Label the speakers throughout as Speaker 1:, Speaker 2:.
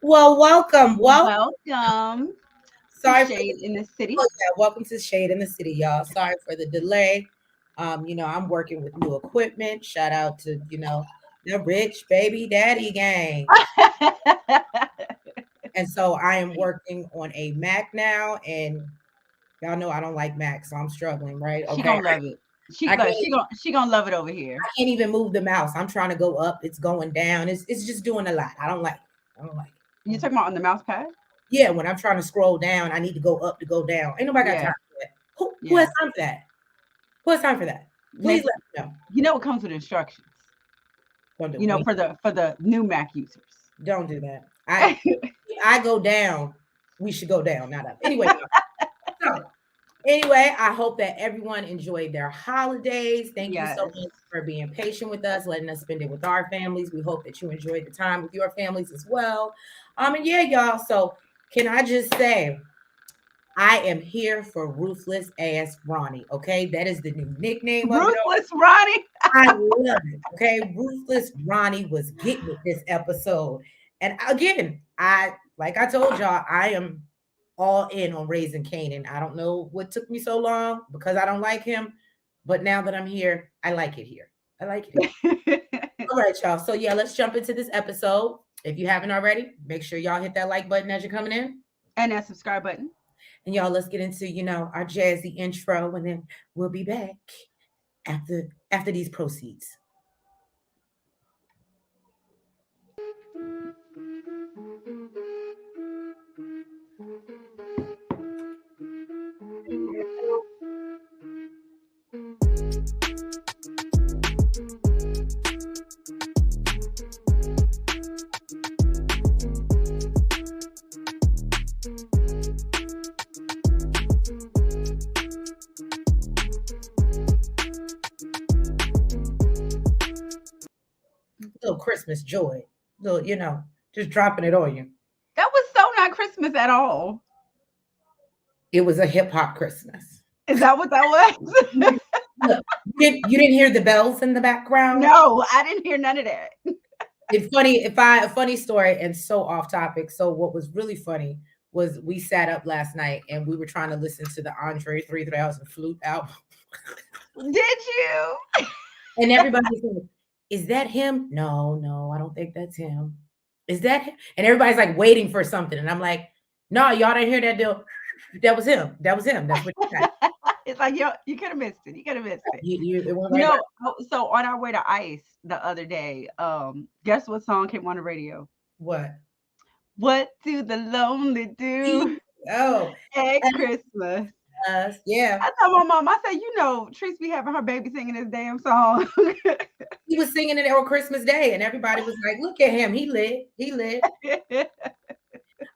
Speaker 1: Well, welcome.
Speaker 2: Welcome to
Speaker 1: Sorry for
Speaker 2: Shade in the City.
Speaker 1: welcome to Shade in the City, y'all. Sorry for the delay. I'm working with new equipment. Shout out to, the rich baby daddy gang. And so I am working on a Mac now, and y'all know I don't like Mac, so I'm struggling, right?
Speaker 2: She
Speaker 1: Okay.
Speaker 2: gonna love it. She
Speaker 1: I
Speaker 2: look,
Speaker 1: can't,
Speaker 2: she gonna love it over here.
Speaker 1: I can't even move the mouse. I'm trying to go up, it's going down. It's just doing a lot. I don't like it. I don't like it. I
Speaker 2: You
Speaker 1: don't like
Speaker 2: talking about on the mouse pad?
Speaker 1: Yeah, when I'm trying to scroll down, I need to go up to go down. Ain't nobody got
Speaker 2: Yeah,
Speaker 1: time for that. Who has
Speaker 2: yeah.
Speaker 1: time for that? Who has time for that? Please
Speaker 2: Make
Speaker 1: let me know.
Speaker 2: you know it comes with instructions.
Speaker 1: Don't do
Speaker 2: You know
Speaker 1: me.
Speaker 2: for the new Mac users.
Speaker 1: Don't do that. I go down. We should go down, not up. Anyway, I hope that everyone enjoyed their holidays. Thank you so
Speaker 2: Yes.
Speaker 1: much for being patient with us, letting us spend it with our families. We hope that you enjoyed the time with your families as well. And yeah, y'all. So can I just say, I am here for Ruthless Ass Ronnie. Okay, that is the new nickname of it.
Speaker 2: Ruthless Ronnie.
Speaker 1: I love it. Okay, Ruthless Ronnie was getting it this episode, and again, like I told y'all, I am all in on raising Kanan. I don't know what took me so long because I don't like him, but now that I'm here, I like it here. I like it here. All right, y'all. So yeah, let's jump into this episode. If you haven't already, make sure y'all hit that like button as you're coming in.
Speaker 2: And that subscribe button.
Speaker 1: And y'all, let's get into, our jazzy intro, and then we'll be back after these proceeds. Little Christmas joy. Little, just dropping it on you.
Speaker 2: That was so not Christmas at all.
Speaker 1: It was a hip hop Christmas.
Speaker 2: Is that what that was?
Speaker 1: Look, you didn't hear the bells in the background?
Speaker 2: No, I didn't hear none of that.
Speaker 1: A funny story and so off topic. So what was really funny was we sat up last night and we were trying to listen to the Andre 3000 flute album.
Speaker 2: Did you?
Speaker 1: And everybody said, "Is that him?" No, I don't think that's him. Is that him? And everybody's like waiting for something. And I'm like, no, y'all didn't hear that deal. That was him. That was him. That's what you got.
Speaker 2: It's like you could have missed it. You could have missed it.
Speaker 1: It went
Speaker 2: You
Speaker 1: right
Speaker 2: know,
Speaker 1: by.
Speaker 2: so on our way to ICE the other day, guess what song came on the radio?
Speaker 1: What?
Speaker 2: What do the lonely do
Speaker 1: Oh,
Speaker 2: at Christmas?
Speaker 1: yeah.
Speaker 2: I told my mom, I said, Treese be having her baby singing this damn song.
Speaker 1: He was singing it on Christmas Day, and everybody was like, "Look at him. He lit. He lit."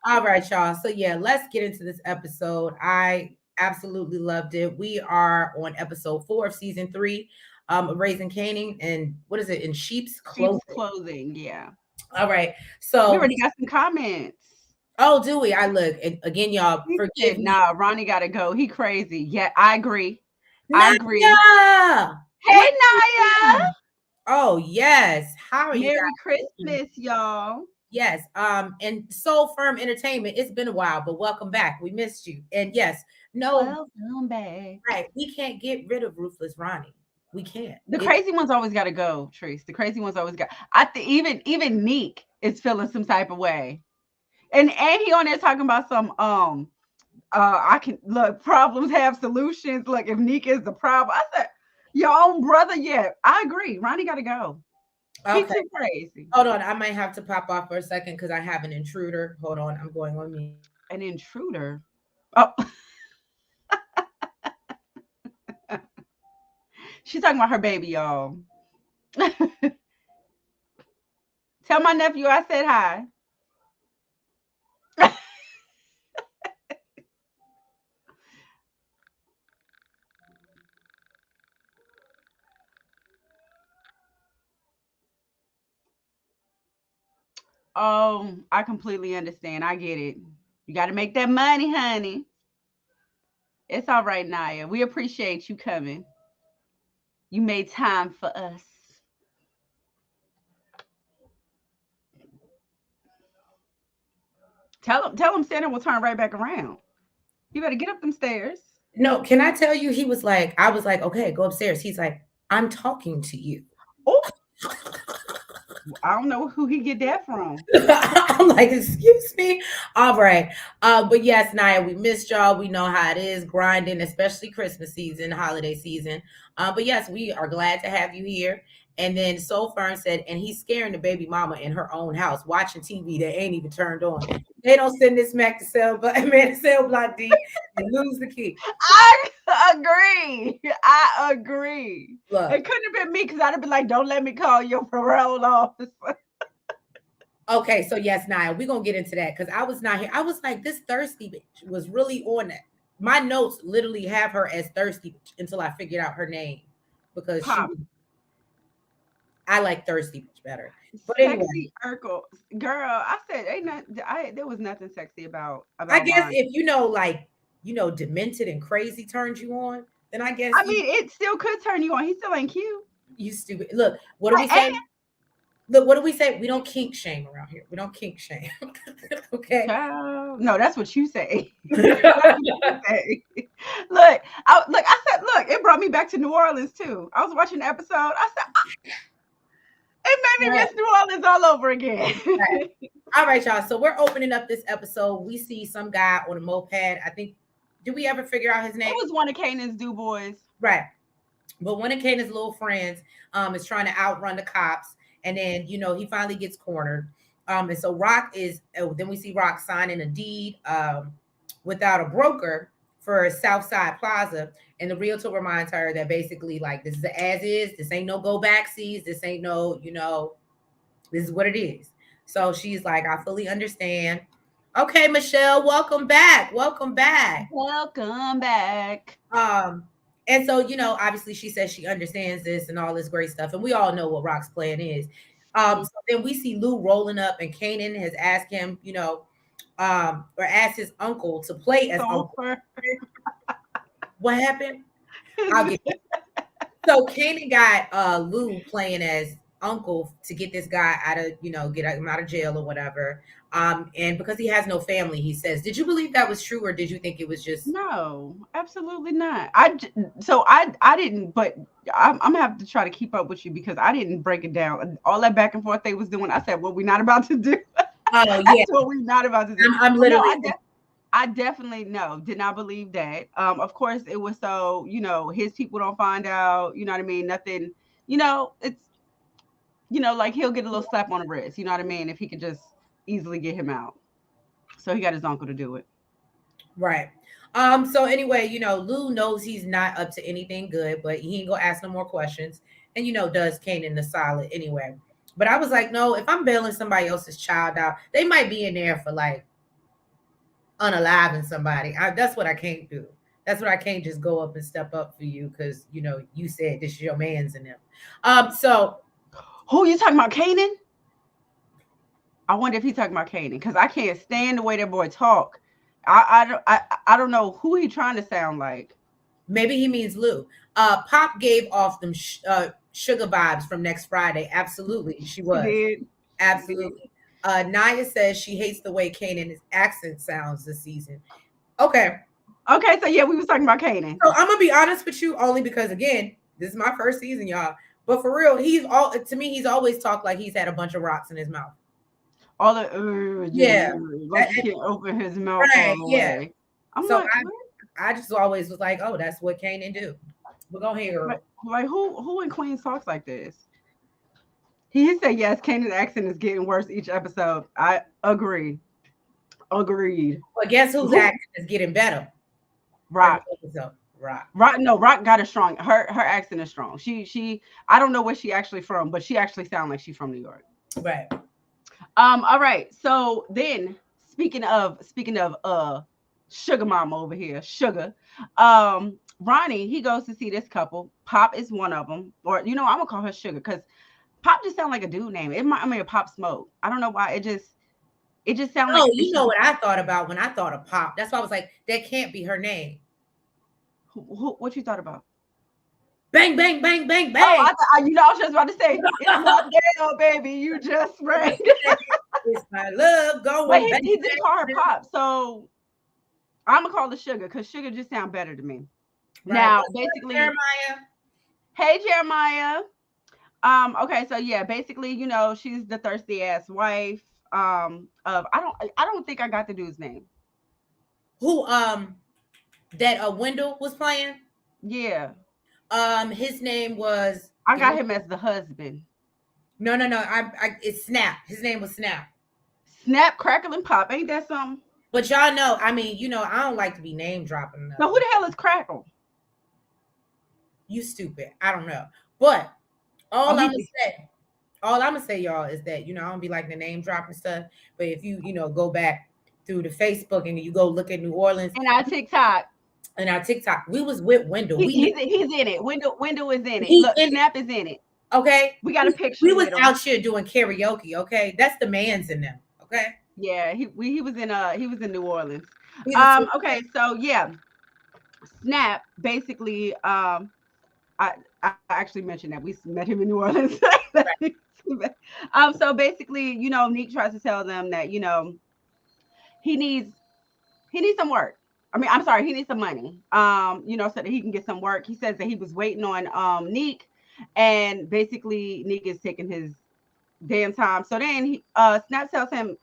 Speaker 1: All right, y'all. So yeah, let's get into this episode. I absolutely loved it. We are on episode 4 of season 3, Raising Caning, and what is it? In sheep's clothing.
Speaker 2: Sheep's clothing, yeah.
Speaker 1: All right.
Speaker 2: We
Speaker 1: So,
Speaker 2: already got some comments.
Speaker 1: oh, do we? I look and again, y'all.
Speaker 2: He
Speaker 1: Forgive
Speaker 2: said,
Speaker 1: me.
Speaker 2: nah, Ronnie gotta go. He crazy. Yeah, I agree. I agree.
Speaker 1: Naya!
Speaker 2: Hey,
Speaker 1: What you
Speaker 2: Naya.
Speaker 1: doing? Oh yes. How are you
Speaker 2: Merry
Speaker 1: guys?
Speaker 2: Christmas, y'all.
Speaker 1: Yes. And Soul Firm Entertainment. It's been a while, but welcome back. We missed you. And yes, no,
Speaker 2: Welcome back.
Speaker 1: right. We can't get rid of Ruthless Ronnie. We can't.
Speaker 2: The crazy ones always got to go, Trace. The crazy ones always got. I think even Neek is feeling some type of way, and he on there talking about some I can look, problems have solutions. Look, if Neek is the problem, I said your own brother. Yeah, I agree. Ronnie got to go. He's
Speaker 1: Okay.
Speaker 2: too crazy.
Speaker 1: Hold on. I might have to pop off for a second because I have an intruder. Hold on. I'm going on mute.
Speaker 2: An intruder. Oh, she's talking about her baby, y'all. Tell my nephew I said hi. Oh, I completely understand. I get it. You got to make that money, honey. It's all right, Naya. We appreciate you coming. You made time for us. Tell him Santa will turn right back around. You better get up them stairs.
Speaker 1: No, can I tell you? He was like, I was like, okay, go upstairs. He's like, I'm talking to you.
Speaker 2: Oh, I don't know who he get that from.
Speaker 1: I'm like, excuse me. All right. But yes, Naya, we missed y'all. We know how it is grinding, especially Christmas season, holiday season. But yes, we are glad to have you here. And then Soul Fern said, and he's scaring the baby mama in her own house, watching TV that ain't even turned on. They don't send this Mac to sell, but man, to sell Block D and lose the key.
Speaker 2: I agree. I agree.
Speaker 1: Look,
Speaker 2: It couldn't have been me because I'd have been like, don't let me call your parole officer.
Speaker 1: okay, so yes, Naya, we're gonna get into that because I was not here. I was like, this thirsty bitch was really on that. My notes literally have her as thirsty bitch until I figured out her name because
Speaker 2: Pop.
Speaker 1: I like thirsty bitch better. But anyway,
Speaker 2: Sexy Urkel. Girl, I said ain't not there was nothing sexy
Speaker 1: I
Speaker 2: about
Speaker 1: guess
Speaker 2: Ron.
Speaker 1: if like demented and crazy turns you on, then I guess
Speaker 2: I mean, it still could turn you on. He still ain't cute.
Speaker 1: you stupid. Look, what do we
Speaker 2: And
Speaker 1: say? Look, what do we say? We don't kink shame around here. We don't kink shame. Okay.
Speaker 2: child, no, that's what you say. That's what you say. I said, look, it brought me back to New Orleans too. I was watching the episode. I said, it made me
Speaker 1: Right.
Speaker 2: miss New Orleans all over again.
Speaker 1: Right. All right, y'all. So we're opening up this episode. We see some guy on a moped. I think, did we ever figure out his name?
Speaker 2: It was one of Kanan's do boys.
Speaker 1: Right. But one of Kanan's little friends is trying to outrun the cops. And then, he finally gets cornered. And so then we see Rock signing a deed without a broker for Southside Plaza. And the realtor reminds her that basically, like, this is as is. This ain't no go back seas. This ain't no, this is what it is. So she's like, I fully understand. Okay, Michelle, welcome back. Welcome back.
Speaker 2: Welcome back.
Speaker 1: And so, obviously she says she understands this and all this great stuff. And we all know what Rock's plan is. So then we see Lou rolling up and Kanan has asked him, or asked his uncle to play as uncle. What happened? I'll get it. So Kanan got Lou playing as uncle to get this guy out of, get him out of jail or whatever. And because he has no family, he says, did you believe that was true or did you think it was just
Speaker 2: No, absolutely not. I didn't, but I'm gonna have to try to keep up with you because I didn't break it down. All that back and forth they was doing, I said, "What we're not about to do."
Speaker 1: Oh
Speaker 2: That's
Speaker 1: yeah,
Speaker 2: what we're not about to do.
Speaker 1: I'm
Speaker 2: No,
Speaker 1: literally
Speaker 2: I definitely did not believe that. Of course, it was so his people don't find out. You know what I mean? Nothing. It's like he'll get a little slap on the wrist. You know what I mean? If he could just easily get him out. So he got his uncle to do it.
Speaker 1: right. So anyway, Lou knows he's not up to anything good, but he ain't gonna ask no more questions. And does Kanan the solid anyway. But I was like, no, if I'm bailing somebody else's child out, they might be in there for like unaliving somebody. That's what I can't do. That's what I can't just go up and step up for you because you said this is your man's in them. So
Speaker 2: who you talking about, Kanan? I wonder if he's talking about Kanan because I can't stand the way that boy talk. I don't know who he trying to sound like.
Speaker 1: Maybe he means Lou. Pop gave off them sugar vibes from Next Friday. Absolutely, she was. Absolutely. Naya says she hates the way Kanan's accent sounds this season. Okay.
Speaker 2: Okay, so yeah, we was talking about Kanan.
Speaker 1: So I'm gonna be honest with you, only because again, this is my first season, y'all. But for real, he's always talked like he's had a bunch of rocks in his mouth.
Speaker 2: All the
Speaker 1: Yeah.
Speaker 2: like he can't open his mouth
Speaker 1: Right,
Speaker 2: all the
Speaker 1: yeah.
Speaker 2: way. I'm
Speaker 1: So
Speaker 2: like,
Speaker 1: I just always was like, oh, that's what Kanan do. We're gonna hear
Speaker 2: like who in Queens talks like this? He said yes, Kanan's accent is getting worse each episode. I agree. Agreed.
Speaker 1: Well, guess whose accent is getting better?
Speaker 2: Rock.
Speaker 1: Rock.
Speaker 2: No, Rock got a strong. Her accent is strong. She. I don't know where she actually from, but she actually sounds like she's from New York.
Speaker 1: Right.
Speaker 2: All right. So then, speaking of Sugar Mama over here, Sugar. Ronnie, he goes to see this couple. Pop is one of them, or I'm gonna call her Sugar because Pop just sounds like a dude name. Pop Smoke. I don't know why. It just sounds like.
Speaker 1: Oh, you know what I thought about when I thought of Pop? That's why I was like, that can't be her name.
Speaker 2: What you thought about?
Speaker 1: Bang, bang, bang, bang, bang.
Speaker 2: Oh, I was just about to say, it's not there, baby. You just rang.
Speaker 1: It's my love
Speaker 2: But
Speaker 1: going back.
Speaker 2: he did call her Pop, so I'm gonna call her Sugar because Sugar just sound better to me.
Speaker 1: Right.
Speaker 2: Now,
Speaker 1: What's up,
Speaker 2: basically,
Speaker 1: Jeremiah?
Speaker 2: hey Jeremiah. Okay, so yeah, basically, she's the thirsty ass wife. Of I don't think I got the dude's name.
Speaker 1: Who that Wendell was playing?
Speaker 2: Yeah,
Speaker 1: His name was
Speaker 2: I
Speaker 1: give me
Speaker 2: got him as the husband.
Speaker 1: no. I it's Snap. His name was Snap.
Speaker 2: Snap, crackle, and pop. Ain't that something?
Speaker 1: But y'all know, I mean, I don't like to be name dropping
Speaker 2: So who
Speaker 1: nothing.
Speaker 2: the hell is Crackle?
Speaker 1: You stupid. I don't know. But
Speaker 2: Oh,
Speaker 1: all I'm gonna
Speaker 2: he
Speaker 1: say, all I'm gonna say, y'all, is that I don't be like the name dropping stuff. But if you go back through the Facebook and you go look at New Orleans
Speaker 2: in our TikTok.
Speaker 1: and our TikTok, we was with Wendell.
Speaker 2: He,
Speaker 1: We knew
Speaker 2: he's in it. Window is in it.
Speaker 1: he
Speaker 2: Look,
Speaker 1: in it.
Speaker 2: Snap is in it.
Speaker 1: Okay,
Speaker 2: We got a picture
Speaker 1: we was
Speaker 2: with him.
Speaker 1: out here doing karaoke. Okay, that's the man's in them. Okay,
Speaker 2: Yeah, he was in New Orleans.
Speaker 1: we was
Speaker 2: Okay, so yeah, Snap basically I actually mentioned that we met him in New Orleans. So basically, Neek tries to tell them that he needs he needs some work. I mean, I'm sorry, he needs some money. So that he can get some work. He says that he was waiting on Neek, and basically Neek is taking his damn time. So then Snap tells him,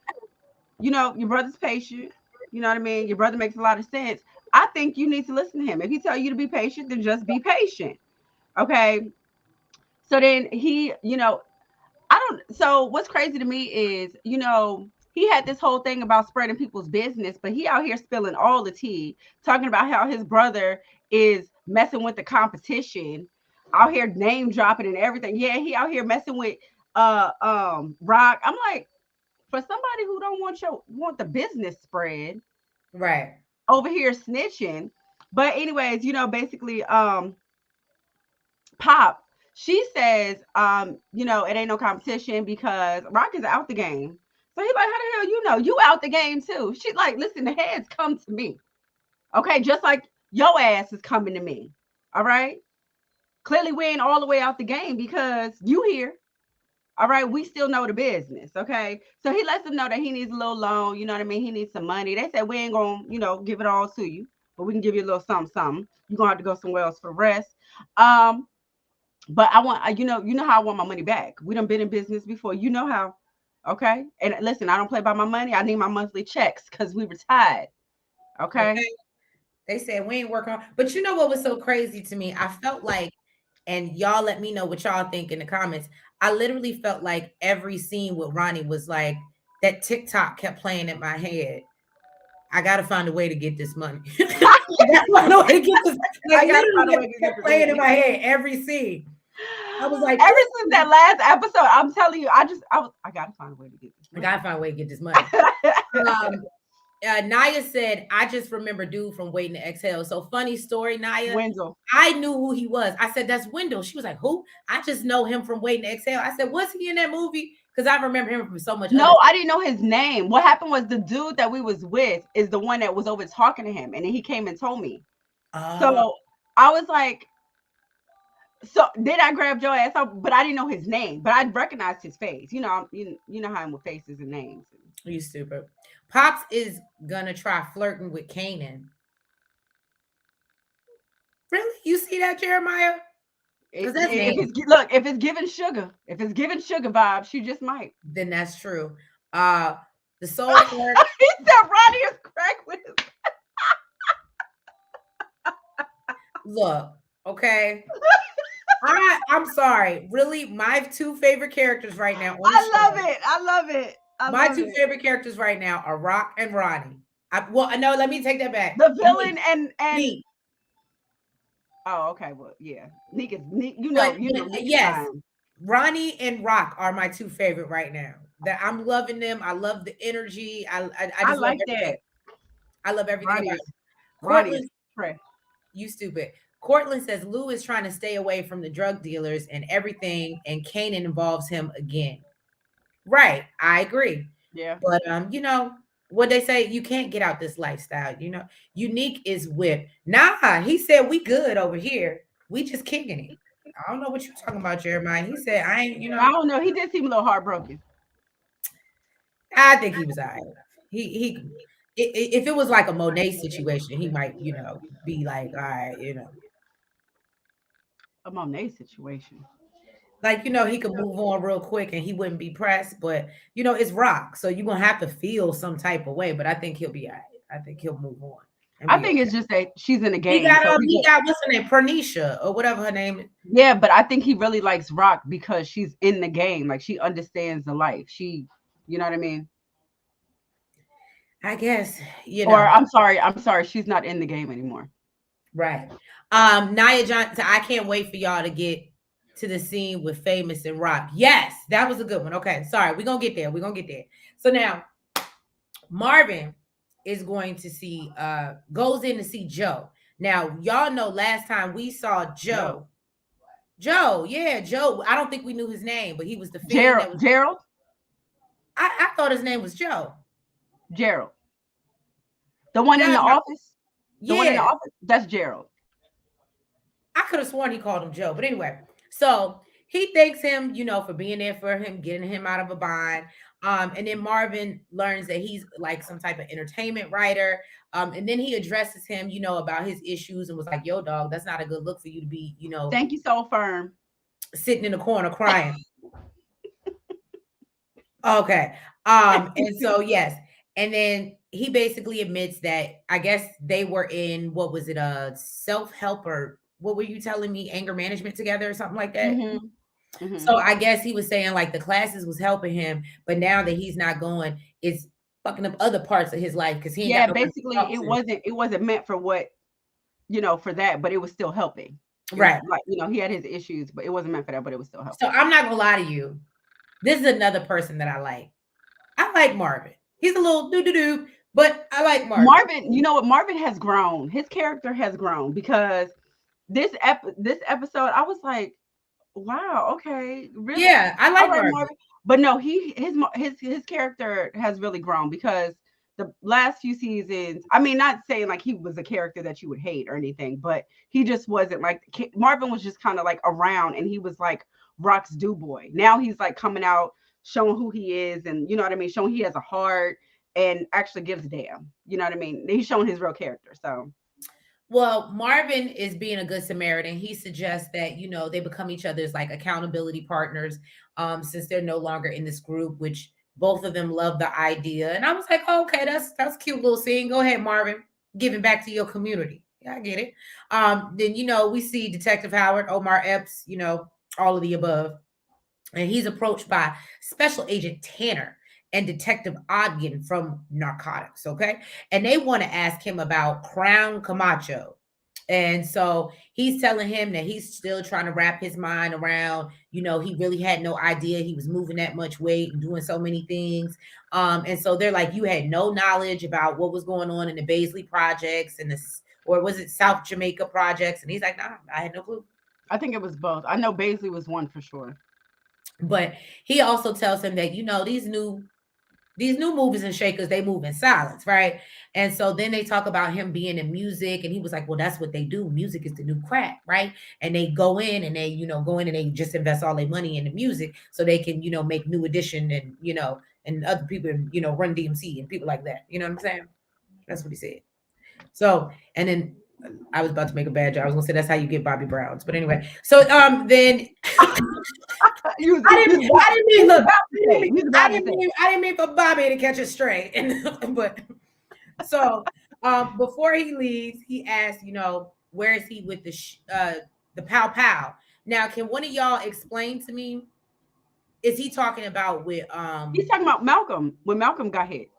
Speaker 2: your brother's patient. You know what I mean? Your brother makes a lot of sense. I think you need to listen to him. If he tell you to be patient, then just be patient. Okay. So then I don't. So what's crazy to me is, he had this whole thing about spreading people's business, but he out here spilling all the tea, talking about how his brother is messing with the competition, out here name dropping and everything. Yeah, he out here messing with Rock. I'm like, for somebody who don't want the business spread,
Speaker 1: right.
Speaker 2: over here snitching. But anyways, basically, Pop, she says, it ain't no competition because Rock is out the game. So he's like, how the hell you out the game too? She's like, listen, the heads come to me. Okay, just like your ass is coming to me. All right. Clearly we ain't all the way out the game because you here. All right, we still know the business. Okay. So he lets them know that he needs a little loan, you know what I mean? He needs some money. They said we ain't gonna, give it all to you, but we can give you a little something. You're gonna have to go somewhere else for the rest. But I want, how I want my money back. We done been in business before. You know how. Okay. And listen, I don't play by my money. I need my monthly checks because we retired. Okay.
Speaker 1: Okay. They said we ain't working on. But you know what was so crazy to me? I felt like, and y'all let me know what y'all think in the comments. I literally felt like every scene with Ronnie was like that TikTok kept playing in my head. I gotta find a way to get this money. I gotta find a way to get this. Like
Speaker 2: I gotta
Speaker 1: literally,
Speaker 2: find a way
Speaker 1: it
Speaker 2: to get
Speaker 1: kept
Speaker 2: this
Speaker 1: playing in
Speaker 2: money.
Speaker 1: my head every scene. I was like,
Speaker 2: Ever since that last episode, I'm telling you, I gotta find a way to get this
Speaker 1: I
Speaker 2: money.
Speaker 1: gotta find a way to get this money. Um, Naya said, I just remember dude from Waiting to Exhale. So funny story, Naya.
Speaker 2: Wendell.
Speaker 1: I knew who he was. I said, that's Wendell. She was like, who? I just know him from Waiting to Exhale. I said, was he in that movie? Because I remember him from so much other
Speaker 2: No,
Speaker 1: stuff.
Speaker 2: I didn't know his name. What happened was the dude that we was with is the one that was over talking to him, and then he came and told me.
Speaker 1: Oh,
Speaker 2: So I was like, so then I grabbed your ass up, but I didn't know his name, but I recognized his face. You know how I'm with faces and names.
Speaker 1: you stupid. Pops is gonna try flirting with Kanan. Really? You see that, Jeremiah? Because that's nasty.
Speaker 2: If it's giving sugar vibes, she just might.
Speaker 1: Then that's true. Uh the soul work.
Speaker 2: He said Ronnie is crack with his.
Speaker 1: Look, okay. I'm sorry. Really, my two favorite characters right now on the
Speaker 2: I
Speaker 1: show.
Speaker 2: love it. I love it.
Speaker 1: My two favorite characters right now are Rock and Ronnie. Well, no, let me take that back.
Speaker 2: The villain and
Speaker 1: Neek.
Speaker 2: oh, okay. Well, yeah. Neek is Neek,
Speaker 1: But
Speaker 2: Neek is
Speaker 1: yes,
Speaker 2: fine.
Speaker 1: Ronnie and Rock are my two favorite right now. That I'm loving them. I love the energy. I
Speaker 2: I
Speaker 1: just love
Speaker 2: like
Speaker 1: everything.
Speaker 2: that.
Speaker 1: I love everything
Speaker 2: Ronnie
Speaker 1: about
Speaker 2: is
Speaker 1: it.
Speaker 2: Ronnie
Speaker 1: Cortland,
Speaker 2: is fresh.
Speaker 1: you stupid. Cortland says Lou is trying to stay away from the drug dealers and everything, and Kanan involves him again. Right, I agree.
Speaker 2: Yeah.
Speaker 1: But what they say, you can't get out this lifestyle. Unique is whipped. Nah, he said we good over here. We just kicking it. I don't know what you're talking about, Jeremiah. He said I ain't.
Speaker 2: I don't know. He did seem a little heartbroken.
Speaker 1: I think he was all right. He if it was like a Monet situation, he might, be like, all right,
Speaker 2: A Monet situation.
Speaker 1: like, he could move on real quick and he wouldn't be pressed. But it's rock, so you're gonna have to feel some type of way. But I think he'll be all right. I think he'll move on and
Speaker 2: I
Speaker 1: be
Speaker 2: think
Speaker 1: okay.
Speaker 2: it's just that she's in the game, so
Speaker 1: He got what's her name, Pernisha or whatever her name is.
Speaker 2: yeah. But I think he really likes Rock because she's in the game, like she understands the life. You know what I mean?
Speaker 1: I guess,
Speaker 2: Or I'm sorry, she's not in the game anymore.
Speaker 1: right. Nia Johnson, I can't wait for y'all to get to the scene with Famous and Rock. Yes, that was a good one. Okay, sorry, we're gonna get there. We're gonna get there. So now Marvin is going to see goes in to see Joe. Now, y'all know last time we saw
Speaker 2: Joe.
Speaker 1: Joe, yeah, Joe. I don't think we knew his name, but he was the fiend that was.
Speaker 2: Gerald.
Speaker 1: I thought his name was Joe.
Speaker 2: Gerald. The one in
Speaker 1: Yeah,
Speaker 2: the office. The one in the
Speaker 1: yeah.
Speaker 2: office. That's Gerald.
Speaker 1: I could have sworn he called him Joe, but anyway. So he thanks him, for being there for him, getting him out of a bind. And then Marvin learns that he's like some type of entertainment writer. And then he addresses him, about his issues and was like, yo, dog, that's not a good look for you to be,
Speaker 2: Thank you, so firm.
Speaker 1: sitting in the corner crying. Okay. And so yes. And then he basically admits that I guess they were in what was it, self-help, or what were you telling me, anger management together or something like that? So I guess he was saying like the classes was helping him, but now that he's not going, it's fucking up other parts of his life because he ain't got nobody to
Speaker 2: Basically
Speaker 1: talk
Speaker 2: it wasn't meant for what, for that, but it was still helping.
Speaker 1: Right.
Speaker 2: Like, he had his issues, but it wasn't meant for that, but it was still helping.
Speaker 1: So I'm not gonna lie to you. This is another person that I like. I like Marvin. He's a little doo-doo-doo, but I like Marvin.
Speaker 2: Marvin, you know what? Marvin has grown. His character has grown because this episode, I was like, wow, okay, really?
Speaker 1: Yeah, I like Marvin.
Speaker 2: But no, his character has really grown because the last few seasons, I mean, not saying like he was a character that you would hate or anything, but he just wasn't like Marvin was just kind of like around, and he was like Rock's do boy. Now he's like coming out, showing who he is, and you know what I mean, showing he has a heart and actually gives a damn. You know what I mean? He's showing his real character. So
Speaker 1: well, Marvin is being a good Samaritan. He suggests that, they become each other's like accountability partners, since they're no longer in this group, which both of them love the idea. And I was like, oh, okay, that's cute little scene. Go ahead, Marvin, giving back to your community. Yeah, I get it. Then, we see Detective Howard, Omar Epps, all of the above. And he's approached by Special Agent Tanner and Detective Ogden from Narcotics, okay? And they want to ask him about Crown Camacho. And so he's telling him that he's still trying to wrap his mind around, he really had no idea he was moving that much weight and doing so many things. And so they're like, you had no knowledge about what was going on in the Baisley projects and or was it South Jamaica projects? And he's like, nah, I had no clue.
Speaker 2: I think it was both. I know Baisley was one for sure.
Speaker 1: But he also tells him that, these new movers and shakers, they move in silence, right? And so then they talk about him being in music, and he was like, well, that's what they do. Music is the new crack, right? And they go in and they, go in and they just invest all their money into music so they can, make New Edition and, and other people, Run DMC and people like that. You know what I'm saying? That's what he said. So, and then I was about to make a bad joke. I was gonna say that's how you get Bobby Browns, but anyway. So then I didn't mean for Bobby to catch it straight. But so before he leaves, he asks, where is he with the pow pow? Now, can one of y'all explain to me? Is he talking about with
Speaker 2: He's talking about Malcolm when Malcolm got hit.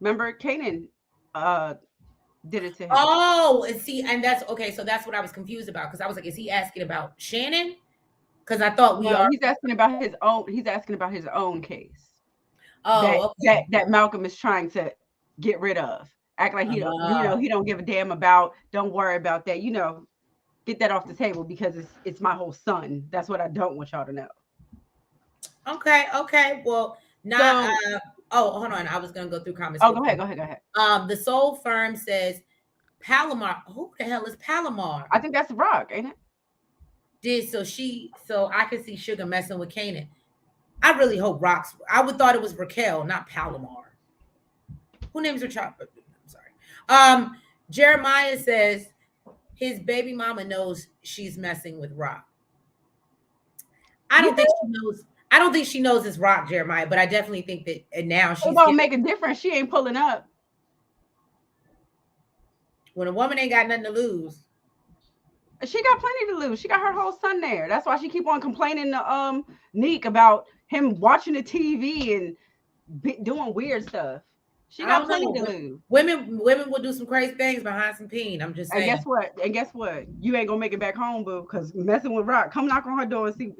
Speaker 2: Remember Kanan did it to him.
Speaker 1: Oh, see, and that's okay. So that's what I was confused about, because I was like, is he asking about Shannon? Because I thought
Speaker 2: he's asking about his own. He's asking about his own case.
Speaker 1: Oh, okay.
Speaker 2: that Malcolm is trying to get rid of. Act like he don't, he don't give a damn about. Don't worry about that. Get that off the table because it's my whole son. That's what I don't want y'all to know.
Speaker 1: Okay. Well, not. Oh, hold on. I was gonna go through comments.
Speaker 2: Oh, go ahead.
Speaker 1: The Soul Firm says Palomar. Who the hell is Palomar?
Speaker 2: I think that's Rock, ain't it?
Speaker 1: So I can see Sugar messing with Kanan. I really hope Rock's. I would thought it was Raquel, not Palomar. Who names her child? I'm sorry. Jeremiah says his baby mama knows she's messing with Rock. I
Speaker 2: You
Speaker 1: don't think
Speaker 2: think
Speaker 1: she knows. I don't think she knows it's Rock, Jeremiah, but I definitely think that and now
Speaker 2: it
Speaker 1: she's
Speaker 2: don't
Speaker 1: giving.
Speaker 2: make a difference? She ain't pulling up.
Speaker 1: When a woman ain't got nothing to lose.
Speaker 2: She got plenty to lose. She got her whole son there. That's why she keep on complaining to Neek about him watching the TV and doing weird stuff. She
Speaker 1: I
Speaker 2: got
Speaker 1: don't
Speaker 2: plenty
Speaker 1: know.
Speaker 2: to lose.
Speaker 1: Women will do some crazy things behind some peen. I'm just
Speaker 2: And
Speaker 1: saying.
Speaker 2: guess what? And guess what? You ain't gonna make it back home, boo. Because messing with Rock, come knock on her door and see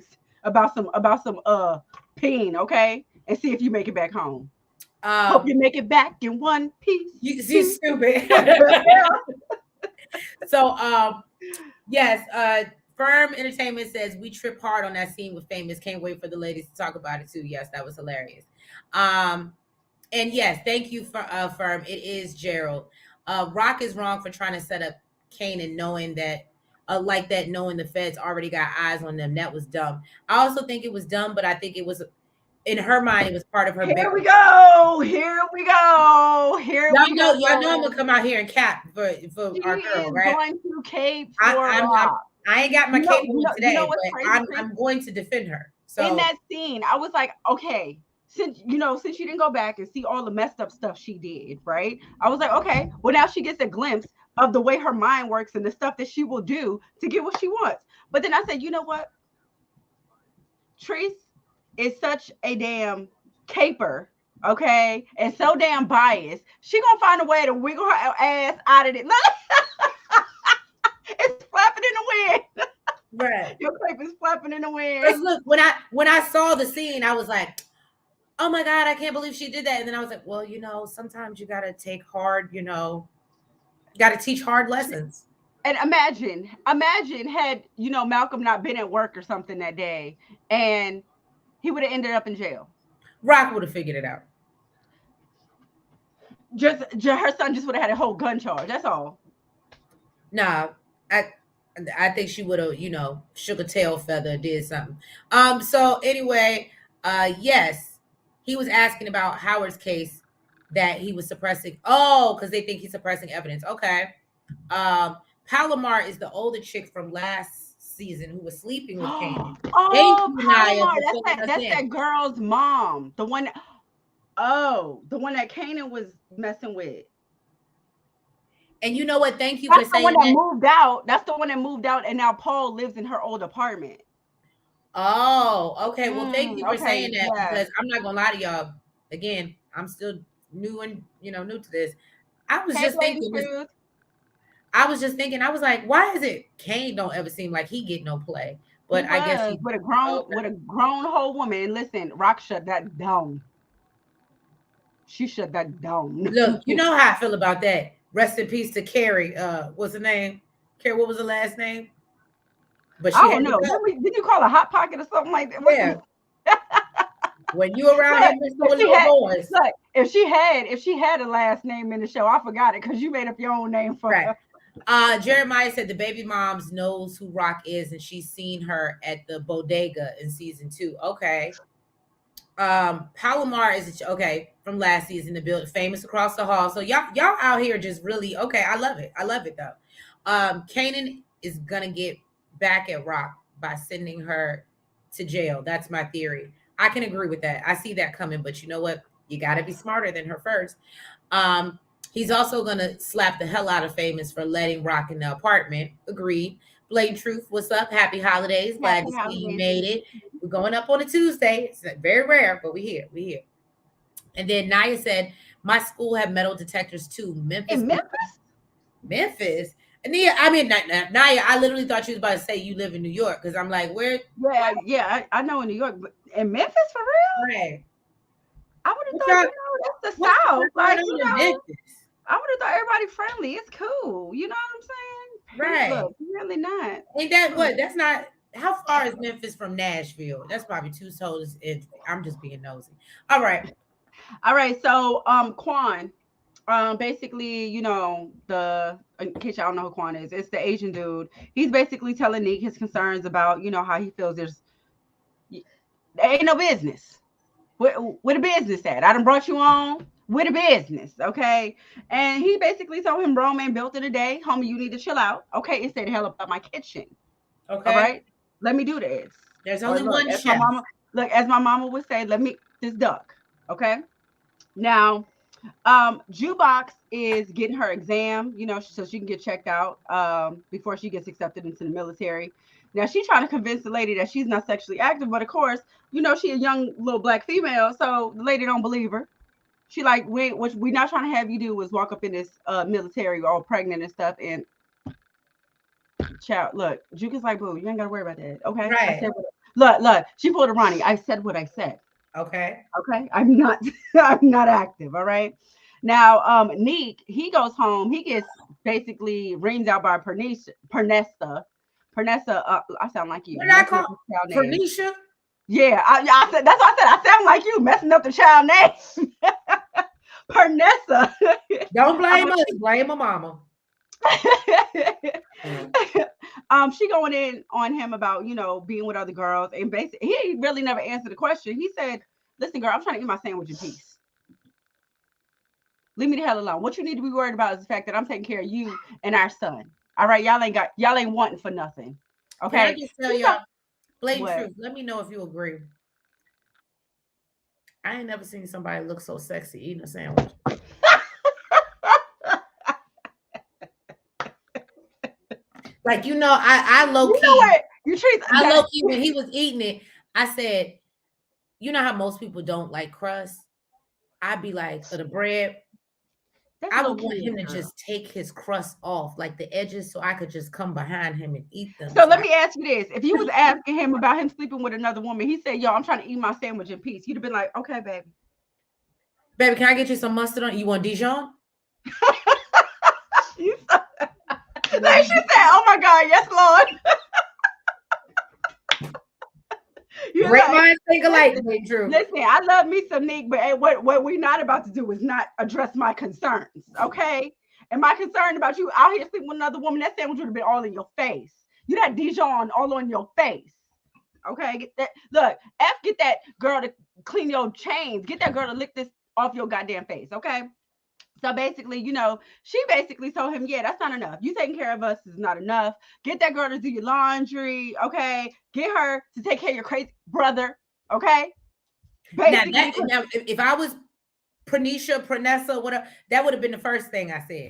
Speaker 2: about some peen, okay? And see if you make it back home. Hope
Speaker 1: Um,
Speaker 2: you make it back in one piece.
Speaker 1: you stupid. So yes, Firm Entertainment says we trip hard on that scene with Famous. Can't wait for the ladies to talk about it too. Yes, that was hilarious. Um, and yes, thank you for Firm. It is Gerald. Rock is wrong for trying to set up Kanan, knowing that like that, knowing the feds already got eyes on them. That was dumb. I also think it was dumb, but I think it was in her mind. It was part of her
Speaker 2: Here
Speaker 1: bigger.
Speaker 2: we go. Here we go. Here we
Speaker 1: Y'all know I'm
Speaker 2: go.
Speaker 1: gonna come out here and cap for
Speaker 2: She
Speaker 1: our girl,
Speaker 2: is
Speaker 1: right?
Speaker 2: going to cape
Speaker 1: I,
Speaker 2: for
Speaker 1: I'm
Speaker 2: Rock.
Speaker 1: I ain't got my cape on
Speaker 2: You know
Speaker 1: today,
Speaker 2: what's
Speaker 1: but
Speaker 2: crazy, Chris?
Speaker 1: I'm going to defend her.
Speaker 2: In
Speaker 1: So
Speaker 2: that scene, I was like, okay, since you didn't go back and see all the messed up stuff she did, right? I was like, okay, well now she gets a glimpse of the way her mind works and the stuff that she will do to get what she wants. But then I said, you know what? Treese is such a damn caper, okay, and so damn biased. She gonna find a way to wiggle her ass out of it. It's flapping in the wind.
Speaker 1: right.
Speaker 2: Your cape is flapping in the wind.
Speaker 1: Because look, when I saw the scene, I was like, oh my God, I can't believe she did that. And then I was like, well, sometimes you gotta take hard, you gotta teach hard lessons.
Speaker 2: And imagine had Malcolm not been at work or something that day, and he would have ended up in jail.
Speaker 1: Rock would have figured it out.
Speaker 2: Just her son just would have had a whole gun charge. That's all.
Speaker 1: Nah, I I think she would have, shook a tail feather, did something. So anyway, yes, he was asking about Howard's case that he was suppressing. Oh, because they think he's suppressing evidence. Okay. Um, Palomar is the older chick from last season who was sleeping with Kanan. Thank
Speaker 2: Oh,
Speaker 1: you, Naya,
Speaker 2: Palomar.
Speaker 1: for
Speaker 2: That's
Speaker 1: filling
Speaker 2: that.
Speaker 1: us
Speaker 2: That's
Speaker 1: in.
Speaker 2: that girl's mom. The one. Oh, the one that Kanan was messing with.
Speaker 1: And you know what? Thank you for
Speaker 2: That's the one
Speaker 1: saying
Speaker 2: that
Speaker 1: that.
Speaker 2: moved out. That's the one that moved out, and now Paul lives in her old apartment.
Speaker 1: Oh, okay. Well, thank you for saying
Speaker 2: Okay.
Speaker 1: that
Speaker 2: Yeah.
Speaker 1: because I'm not gonna lie to y'all. Again, I'm still new and new to this. I was
Speaker 2: Hey,
Speaker 1: just
Speaker 2: Lady
Speaker 1: thinking this.
Speaker 2: Truth.
Speaker 1: I was just thinking. I was like, why is it Kane don't ever seem like he get no play?
Speaker 2: He
Speaker 1: But I guess
Speaker 2: was
Speaker 1: he.
Speaker 2: with a grown
Speaker 1: Okay.
Speaker 2: with a grown whole woman. And listen, Rock shut that down. She shut that down.
Speaker 1: Look, you know how I feel about that. Rest in peace to Carrie. What's her name? Carrie. What was the last name? But
Speaker 2: I
Speaker 1: she
Speaker 2: don't
Speaker 1: had to
Speaker 2: know.
Speaker 1: go.
Speaker 2: Did you call a hot pocket or something like that? What
Speaker 1: Yeah.
Speaker 2: the
Speaker 1: When you around
Speaker 2: look?
Speaker 1: here messing
Speaker 2: If
Speaker 1: with
Speaker 2: she
Speaker 1: little
Speaker 2: had
Speaker 1: boys,
Speaker 2: look, if she had a last name in the show, I forgot it because you made up your own name for
Speaker 1: right?
Speaker 2: her.
Speaker 1: Jeremiah said the baby moms knows who Rock is, and she's seen her at the bodega in season 2. Okay. Palomar is okay from last season. The build famous across the hall. So y'all out here just really okay. I love it. I love it though. Kanan is gonna get back at Rock by sending her to jail. That's my theory. I can agree with that. I see that coming, but you know what? You got to be smarter than her first. Um, he's also gonna slap the hell out of Famous for letting Rock in the apartment. Agreed. Blatant Truth, what's up? Happy holidays. Glad
Speaker 2: Happy
Speaker 1: to see you
Speaker 2: holidays to
Speaker 1: made
Speaker 2: you.
Speaker 1: it. We're going up on a Tuesday. It's very rare, but we here. We here. And then Naya said, my school had metal detectors too. Memphis,
Speaker 2: In Memphis?
Speaker 1: Memphis. And then, I mean, Naya, I literally thought you was about to say you live in New York because I'm like, where?
Speaker 2: Yeah, yeah. I know in New York, but in Memphis for real?
Speaker 1: Right.
Speaker 2: I would have
Speaker 1: What
Speaker 2: thought,
Speaker 1: y'all,
Speaker 2: that's the
Speaker 1: what you
Speaker 2: South.
Speaker 1: got going
Speaker 2: Like,
Speaker 1: on in Memphis?
Speaker 2: I would have thought everybody friendly. It's cool. You know what I'm saying?
Speaker 1: Right.
Speaker 2: Look, really not.
Speaker 1: Ain't that what? That's not. How far is Memphis from Nashville? That's probably 2 hours. I'm just being nosy. All right.
Speaker 2: All right, so Quan, basically, the in case y'all don't know who Quan is, it's the Asian dude. He's basically telling Nick his concerns about, how he feels There ain't no business. Where the business at? I done brought you on. Where the business? Okay. And he basically told him, Roman built it a day. Homie, you need to chill out. Okay. And stay the hell about my kitchen. All
Speaker 1: Okay.
Speaker 2: right. Let me do this.
Speaker 1: There's
Speaker 2: Or
Speaker 1: only
Speaker 2: look,
Speaker 1: one
Speaker 2: as my
Speaker 1: chef.
Speaker 2: mama, look, as my mama would say, let me this duck. Okay. Now, Jukebox is getting her exam, so she can get checked out before she gets accepted into the military. Now she's trying to convince the lady that she's not sexually active, but of course, she a young little black female, so the lady don't believe her. She like, wait, what we not trying to have you do is walk up in this military all pregnant and stuff. And child, look, Juke is like, boo, you ain't gotta worry about that. Okay. I
Speaker 1: Right.
Speaker 2: said look, she pulled a Ronnie. I said what I said.
Speaker 1: Okay.
Speaker 2: Okay. I'm not I'm not active. All right. Now, Neek, he goes home, he gets basically reamed out by Pernessa. Pernessa, I sound like you
Speaker 1: What did I
Speaker 2: messing up
Speaker 1: call?
Speaker 2: the child name.
Speaker 1: Pernisha?
Speaker 2: Yeah, I said that's what I said. I sound like you messing up the child name. Pernessa.
Speaker 1: Don't blame
Speaker 2: um,
Speaker 1: us. Blame my mama.
Speaker 2: she going in on him about being with other girls, and basically he really never answered the question. He said, "Listen, girl, I'm trying to eat my sandwich in peace. Leave me the hell alone. What you need to be worried about is the fact that I'm taking care of you and our son. All right, y'all ain't wanting for nothing.
Speaker 1: Can I
Speaker 2: Okay."
Speaker 1: just tell y'all, blatant
Speaker 2: What?
Speaker 1: truth? Let me know if you agree. I ain't never seen somebody look so sexy eating a sandwich. Like, I low
Speaker 2: You know
Speaker 1: key,
Speaker 2: what? You treat
Speaker 1: I
Speaker 2: that.
Speaker 1: low key when he was eating it, I said, you know how most people don't like crust? I'd be like, for the bread,
Speaker 2: That's
Speaker 1: I
Speaker 2: low
Speaker 1: would want
Speaker 2: key,
Speaker 1: him to
Speaker 2: girl.
Speaker 1: just take his crust off, like the edges, so I could just come behind him and eat them.
Speaker 2: So
Speaker 1: So
Speaker 2: let me ask you this: if you was asking him about him sleeping with another woman, he said, "Yo, I'm trying to eat my sandwich in peace," you'd have been like, "Okay, baby."
Speaker 1: baby, can I get you some mustard on? You want Dijon?
Speaker 2: You
Speaker 1: You want
Speaker 2: Like she said, "Oh my God, yes, Lord." You're
Speaker 1: great
Speaker 2: like,
Speaker 1: minds think alike,
Speaker 2: listen,
Speaker 1: big Drew.
Speaker 2: listen. I love me some Nick, but what we're not about to do is not address my concerns, okay? And my concern about you out here sleeping with another woman, that sandwich would have been all in your face. You had Dijon all on your face. Okay, get that. Look, get that girl to clean your chains. Get that girl to lick this off your goddamn face. Okay. So basically, she basically told him, yeah, that's not enough. You taking care of us is not enough. Get that girl to do your laundry, okay? Get her to take care of your crazy brother, okay? Basically,
Speaker 1: Now if I was Pranisha, Pranessa, whatever, that would have been the first thing I said.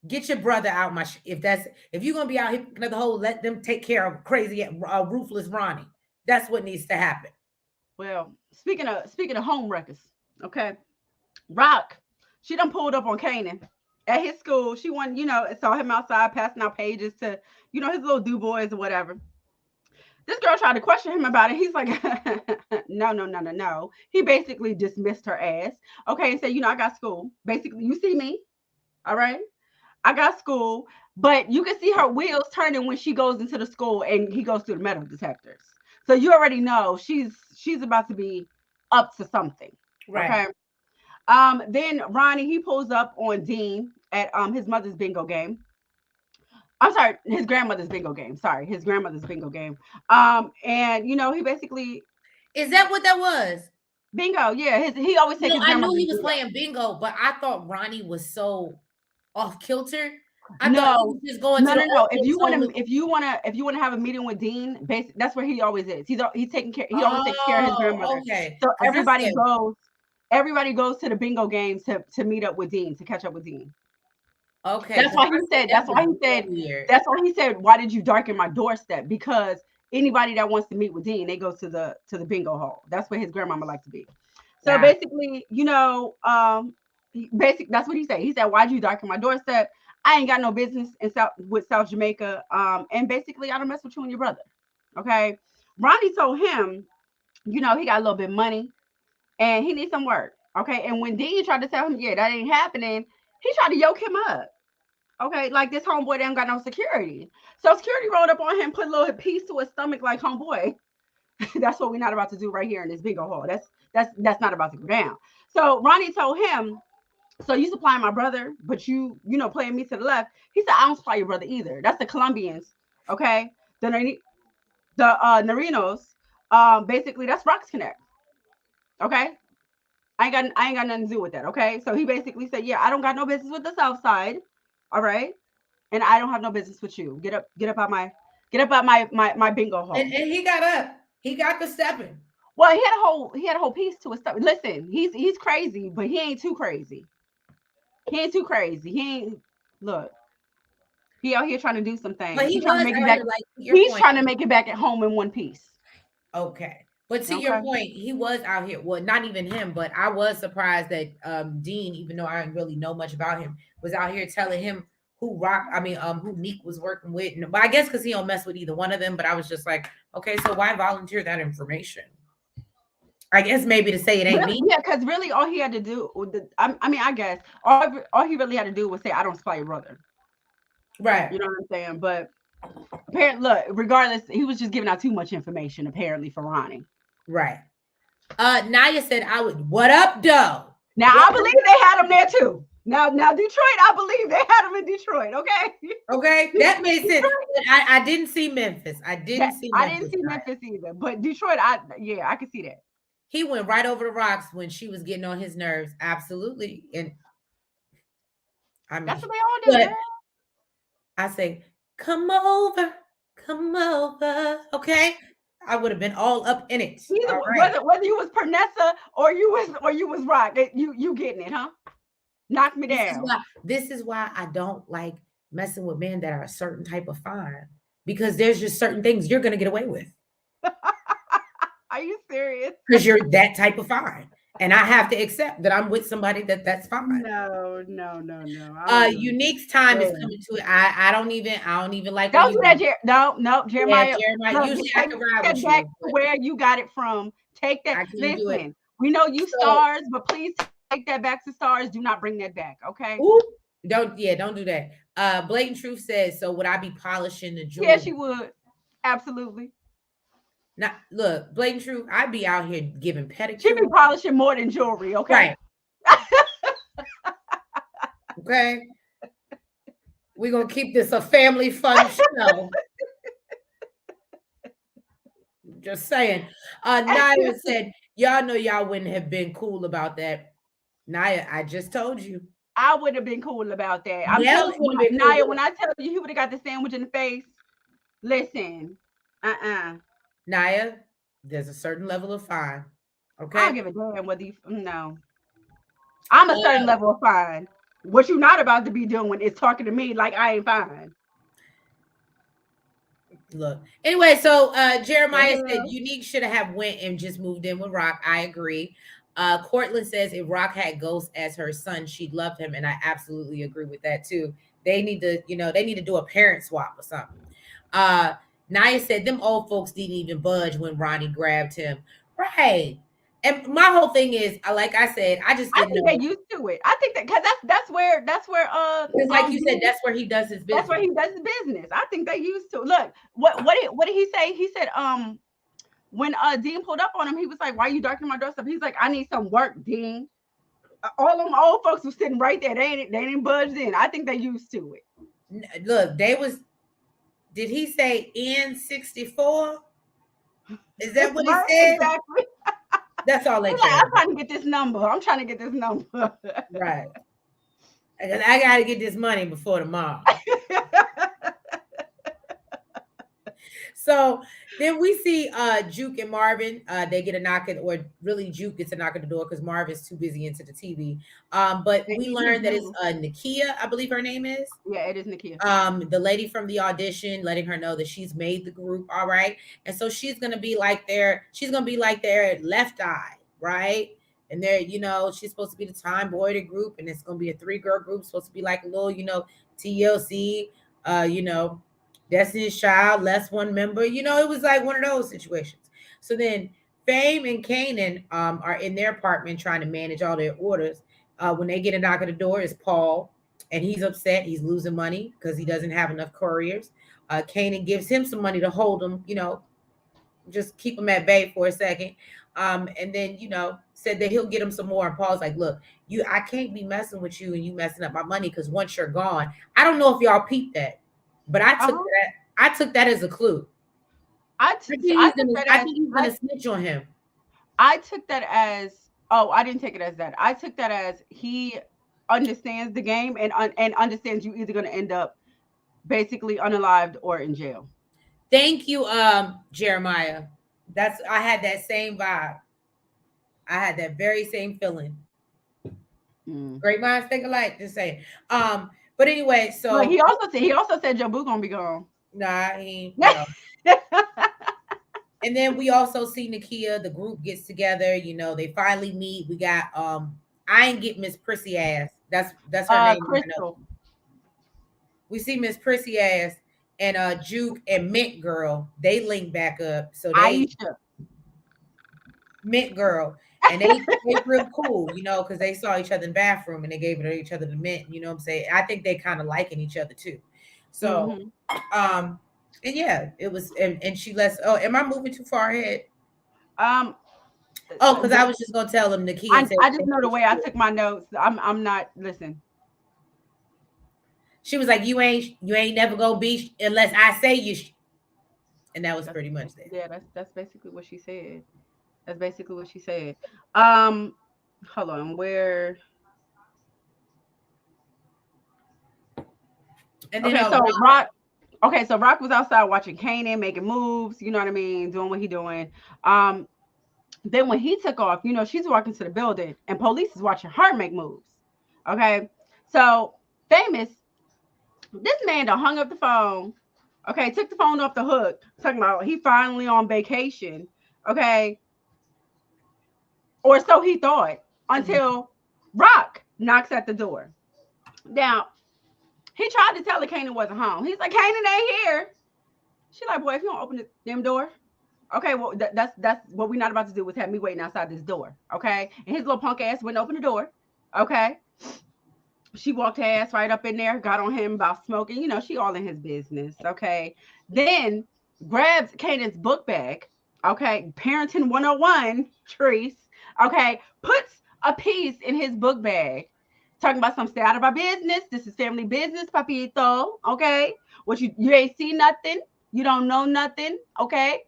Speaker 1: Get your brother out my if you're gonna be out here the whole, let them take care of crazy ruthless Ronnie. That's what needs to happen.
Speaker 2: well, speaking of home wreckers, okay? Rock, she done pulled up on Kanan at his school. She went, saw him outside passing out pages to, his little do boys or whatever. This girl tried to question him about it. He's like, no, no, no, no, no. He basically dismissed her ass. Okay, and said, I got school. Basically, you see me. All right. I got school. But you can see her wheels turning when she goes into the school and he goes through the metal detectors. So you already know she's about to be up to something.
Speaker 1: Right.
Speaker 2: Okay. Then Ronnie, he pulls up on Dean at his mother's bingo game. I'm sorry, his grandmother's bingo game. Sorry, his grandmother's bingo game. And he basically
Speaker 1: Is that what that was?
Speaker 2: bingo. Yeah, he always take
Speaker 1: No,
Speaker 2: his
Speaker 1: I knew
Speaker 2: grandmother's
Speaker 1: he was
Speaker 2: bingo.
Speaker 1: playing bingo, but I thought Ronnie was so off kilter. I thought he
Speaker 2: No,
Speaker 1: was just going to
Speaker 2: no,
Speaker 1: the
Speaker 2: no, no.
Speaker 1: old solo.
Speaker 2: If you wanna have a meeting with Dean, that's where he always is. He's taking care. He always takes care of his
Speaker 1: Oh,
Speaker 2: grandmother.
Speaker 1: okay.
Speaker 2: So
Speaker 1: Because I said,
Speaker 2: everybody goes to the bingo games to meet up with Dean, to catch up with Dean.
Speaker 1: okay,
Speaker 2: That's
Speaker 1: because
Speaker 2: why
Speaker 1: I
Speaker 2: he
Speaker 1: said
Speaker 2: said.
Speaker 1: that
Speaker 2: That's
Speaker 1: was
Speaker 2: why he
Speaker 1: real
Speaker 2: said.
Speaker 1: weird.
Speaker 2: That's why he said. Why did you darken my doorstep? Because anybody that wants to meet with Dean, they go to the bingo hall. That's where his grandmama like to be. So
Speaker 1: Yeah.
Speaker 2: basically, that's what he said. He said, "Why'd you darken my doorstep? I ain't got no business in South Jamaica. And basically, I don't mess with you and your brother." Okay. Ronnie told him, he got a little bit of money and he needs some work. Okay. And when Dean tried to tell him, yeah, that ain't happening, he tried to yoke him up. Okay, like this homeboy ain't got no security. So security rolled up on him, put a little piece to his stomach, like, homeboy, that's what we're not about to do right here in this bingo hall. That's not about to go down. So Ronnie told him, so you supplying my brother, but playing me to the left. He said, I don't supply your brother either. That's the Colombians. Okay. The Narinos. Basically that's Rock's Connect. Okay. I ain't got nothing to do with that. Okay. So he basically said, yeah, I don't got no business with the South Side. All right. And I don't have no business with you. Get up out my bingo hall.
Speaker 1: And he got up. He got the stepping.
Speaker 2: Well, he had a whole piece to his stuff. Listen, he's crazy, but he ain't too crazy. He ain't too crazy. He ain't look. He out here trying to do some
Speaker 1: But
Speaker 2: things.
Speaker 1: he
Speaker 2: He trying to
Speaker 1: was
Speaker 2: make it
Speaker 1: out
Speaker 2: back.
Speaker 1: here, like, to your
Speaker 2: He's
Speaker 1: point.
Speaker 2: trying to make it back at home in one piece.
Speaker 1: Okay. But to your
Speaker 2: Okay.
Speaker 1: point, he was out here. Well, not even him, but I was surprised that Dean, even though I didn't really know much about him, was out here telling him who Neek was working with. But I guess because he don't mess with either one of them. But I was just like, okay, so why volunteer that information? I guess maybe to say it ain't
Speaker 2: Really,
Speaker 1: me.
Speaker 2: yeah, because really all he had to do, I mean, I guess all he really had to do was say, "I don't supply your brother."
Speaker 1: Right.
Speaker 2: You know what I'm saying? But apparently, look, regardless, he was just giving out too much information apparently for Ronnie.
Speaker 1: Right. Naya said I would what up, though?
Speaker 2: Now
Speaker 1: What
Speaker 2: I believe they had him there too. Now Detroit, I believe they had him in Detroit. Okay.
Speaker 1: okay, that made sense. But I didn't see Memphis. I
Speaker 2: That
Speaker 1: didn't see
Speaker 2: I didn't
Speaker 1: Memphis.
Speaker 2: see Memphis either, but Detroit, I could see that.
Speaker 1: He went right over the rocks when she was getting on his nerves. Absolutely. And I
Speaker 2: That's
Speaker 1: mean,
Speaker 2: what they all do,
Speaker 1: but
Speaker 2: girl.
Speaker 1: I say, come over, come over. Okay. I would have been all up in it.
Speaker 2: Either
Speaker 1: All right.
Speaker 2: whether you was Pernessa or you was Rock, you getting it, huh? Knock me
Speaker 1: This is
Speaker 2: down.
Speaker 1: why this is why I don't like messing with men that are a certain type of fine. Because there's just certain things you're gonna get away with.
Speaker 2: Are you serious?
Speaker 1: Because you're that type of fine. And I have to accept that I'm with somebody that's fine.
Speaker 2: No, no, no, no. I don't do it.
Speaker 1: Unique's time is
Speaker 2: Man.
Speaker 1: coming to it. I don't even like when
Speaker 2: Don't
Speaker 1: you
Speaker 2: do that, no,
Speaker 1: yeah,
Speaker 2: Jeremiah.
Speaker 1: Jeremiah.
Speaker 2: Look,
Speaker 1: Usually I
Speaker 2: take
Speaker 1: can ride
Speaker 2: that
Speaker 1: with
Speaker 2: back
Speaker 1: you,
Speaker 2: to
Speaker 1: but
Speaker 2: where you got it from. Take that.
Speaker 1: I can't do it.
Speaker 2: Listen, we know you
Speaker 1: So,
Speaker 2: stars, but please take that back to stars. Do not bring that back, okay?
Speaker 1: ooh, don't do that. Blatant Truth says, so would I be polishing the
Speaker 2: Yeah,
Speaker 1: jewelry?
Speaker 2: she would. Absolutely.
Speaker 1: Not look, Blatant Truth, I'd be out here giving
Speaker 2: She'd be
Speaker 1: pedicure.
Speaker 2: polishing more than jewelry, okay?
Speaker 1: Right. Okay. We're gonna keep this a family fun show. Just saying. Naya said, y'all know y'all wouldn't have been cool about that. Naya, I just told you.
Speaker 2: I would have been cool about that. I'm
Speaker 1: Nellz
Speaker 2: telling
Speaker 1: would
Speaker 2: you,
Speaker 1: have been cool
Speaker 2: Naya,
Speaker 1: with
Speaker 2: when
Speaker 1: it.
Speaker 2: I tell you he would have got the sandwich in the face, listen, uh-uh.
Speaker 1: Naya, there's a certain level of fine.
Speaker 2: I don't
Speaker 1: Okay.
Speaker 2: give a damn whether you, no. I'm a certain
Speaker 1: Uh,
Speaker 2: level of fine. What you not about to be doing is talking to me like I ain't fine.
Speaker 1: look. Anyway, so
Speaker 2: The
Speaker 1: Jeremiah said
Speaker 2: hell?
Speaker 1: Unique should have went and just moved in with Rock. I agree. Cortland says if Rock had Ghost as her son, she'd love him, and I absolutely agree with that too. They need to do a parent swap or something. Uh Naya said them old folks didn't even budge when Ronnie grabbed him. Right. And my whole thing is, like I said, I just
Speaker 2: I
Speaker 1: didn't
Speaker 2: think they
Speaker 1: know
Speaker 2: used to it. I think that because that's where
Speaker 1: because, like you said,
Speaker 2: Dean,
Speaker 1: that's where he does his
Speaker 2: that's where
Speaker 1: business.
Speaker 2: he does his business. I think they used to look. What did he say? He said when Dean pulled up on him, he was like, "Why are you darkening my doorstep?" He's like, "I need some work, Dean." All them old folks was sitting right there. They ain't budged in. I think they used to it.
Speaker 1: Look, they was. Did he say N64? Is that what he
Speaker 2: Right?
Speaker 1: said?
Speaker 2: Exactly.
Speaker 1: That's all they
Speaker 2: He's like,
Speaker 1: care
Speaker 2: I'm
Speaker 1: about.
Speaker 2: trying to get this number. I'm trying to get this number.
Speaker 1: Right. Because I got to get this money before tomorrow. So then we see Juke and Marvin. They get a knock at, or really Juke gets a knock at the door because Marvin's too busy into the TV. But
Speaker 2: And
Speaker 1: we
Speaker 2: he too
Speaker 1: learned that it's
Speaker 2: blue.
Speaker 1: Nakia, I believe her name is.
Speaker 2: Yeah, it is Nakia.
Speaker 1: The lady from the audition, letting her know that she's made the group, all right. And so she's gonna be like their left eye, right? And they're, she's supposed to be the Time Boy group, and it's gonna be a three-girl group, supposed to be like a little, TLC, uh, you know, Destiny's Child, less one member. It was like one of those situations. So then Fame and Kanan are in their apartment trying to manage all their orders. When they get a knock at the door, it's Paul, and he's upset. He's losing money because he doesn't have enough couriers. Kanan gives him some money to hold him, just keep him at bay for a second. And then, said that he'll get him some more. And Paul's like, look, I can't be messing with you and you messing up my money because once you're gone, I don't know if y'all peeped that, but I took
Speaker 2: Uh-huh.
Speaker 1: that as a clue.
Speaker 2: I took that
Speaker 1: I
Speaker 2: as
Speaker 1: think he's gonna snitch on him.
Speaker 2: I took that as, oh, I didn't take it as that. I took that as he understands the game and understands you either going to end up basically unalived or in jail.
Speaker 1: Thank you, Jeremiah. I had that same vibe. I had that very same feeling.
Speaker 2: Mm.
Speaker 1: Great minds think alike. Just saying. But anyway,
Speaker 2: But
Speaker 1: so
Speaker 2: he also said Joe Boo gonna be gone.
Speaker 1: nah, no. And then we also see Nakia. The group gets together. They finally meet. We got I ain't get Miss Prissy ass. That's her name. I know.
Speaker 2: Crystal,
Speaker 1: We see Miss Prissy ass and Juke and Mint Girl. They link back up. So they
Speaker 2: Aisha.
Speaker 1: Mint Girl. And they real cool, because they saw each other in the bathroom and they gave it to each other to mint. You know what I'm saying? I think they kind of liking each other too. So
Speaker 2: Hmm.
Speaker 1: and yeah, it was and she lets oh, am I moving too far ahead?
Speaker 2: Um,
Speaker 1: Oh, because I was just gonna tell them Nakia said
Speaker 2: I just know the way I took my notes. I'm not listen.
Speaker 1: she was like, you ain't never gonna be unless I say and that was
Speaker 2: That's
Speaker 1: pretty much that.
Speaker 2: yeah, that's basically what she said. That's basically what she said. Um, hold on, where?
Speaker 1: And then
Speaker 2: Okay, so
Speaker 1: Rock,
Speaker 2: Rock. Okay, so Rock was outside watching Kanan making moves. You know what I mean, doing what he doing. Um, then when he took off, she's walking to the building, and police is watching her make moves. Okay, so famous. This man done hung up the phone. Okay, took the phone off the hook. Talking about he finally on vacation. Okay, or so he thought until Rock knocks at the door. Now he tried to tell her Kanan wasn't home. He's like, Kanan ain't here. She like, boy, if you don't open the damn door, okay, well that's what we're not about to do with have me waiting outside this door. Okay, and his little punk ass wouldn't open the door. Okay, she walked her ass right up in there, got on him about smoking. She all in his business. Okay, then grabs Kanan's book bag. Okay, Parenting 101, Treese. Okay, puts a piece in his book bag. Talking about some stay out of our business. This is family business, papito. Okay, what you ain't see nothing. You don't know nothing. Okay,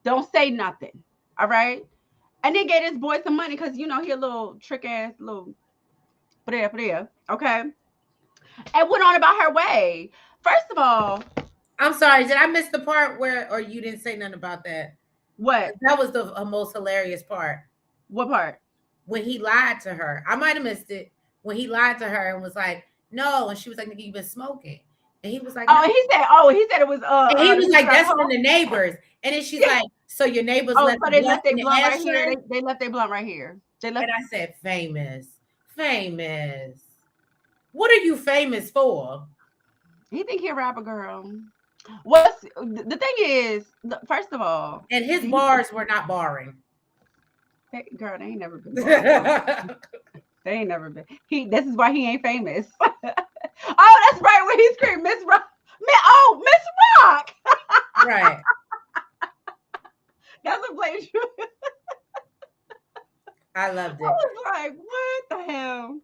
Speaker 2: don't say nothing. All right, and then gave this boy some money because he a little trick ass little bria. Okay, and went on about her way. First of all,
Speaker 1: I'm sorry, did I miss the part where or you didn't say nothing about that?
Speaker 2: what?
Speaker 1: That was the most hilarious part.
Speaker 2: What part?
Speaker 1: When he lied to her. I might have missed it. When he lied to her and was like, no, and she was like, nigga, you been smoking. And he was like,
Speaker 2: Oh,
Speaker 1: no.
Speaker 2: and he said it was
Speaker 1: And he
Speaker 2: the
Speaker 1: was like,
Speaker 2: cigarette
Speaker 1: that's from
Speaker 2: hole.
Speaker 1: the neighbors. And then she's like, so your neighbors
Speaker 2: Oh,
Speaker 1: left
Speaker 2: so
Speaker 1: the
Speaker 2: they
Speaker 1: blunt
Speaker 2: left
Speaker 1: in
Speaker 2: their
Speaker 1: the
Speaker 2: blunt right here.
Speaker 1: ashtray?
Speaker 2: They left their blunt right here. They left.
Speaker 1: And I said, famous. Famous. What are you famous for?
Speaker 2: He think he a rapper, girl. What's the thing is? First of all,
Speaker 1: And his
Speaker 2: he,
Speaker 1: bars were not barring.
Speaker 2: girl, they ain't never been bars. They ain't never been. This is why he ain't famous. Oh, that's right. When he screamed, Miss Rock. Miss Rock.
Speaker 1: Right.
Speaker 2: That's a place.
Speaker 1: I loved
Speaker 2: I
Speaker 1: it.
Speaker 2: was like, what the hell?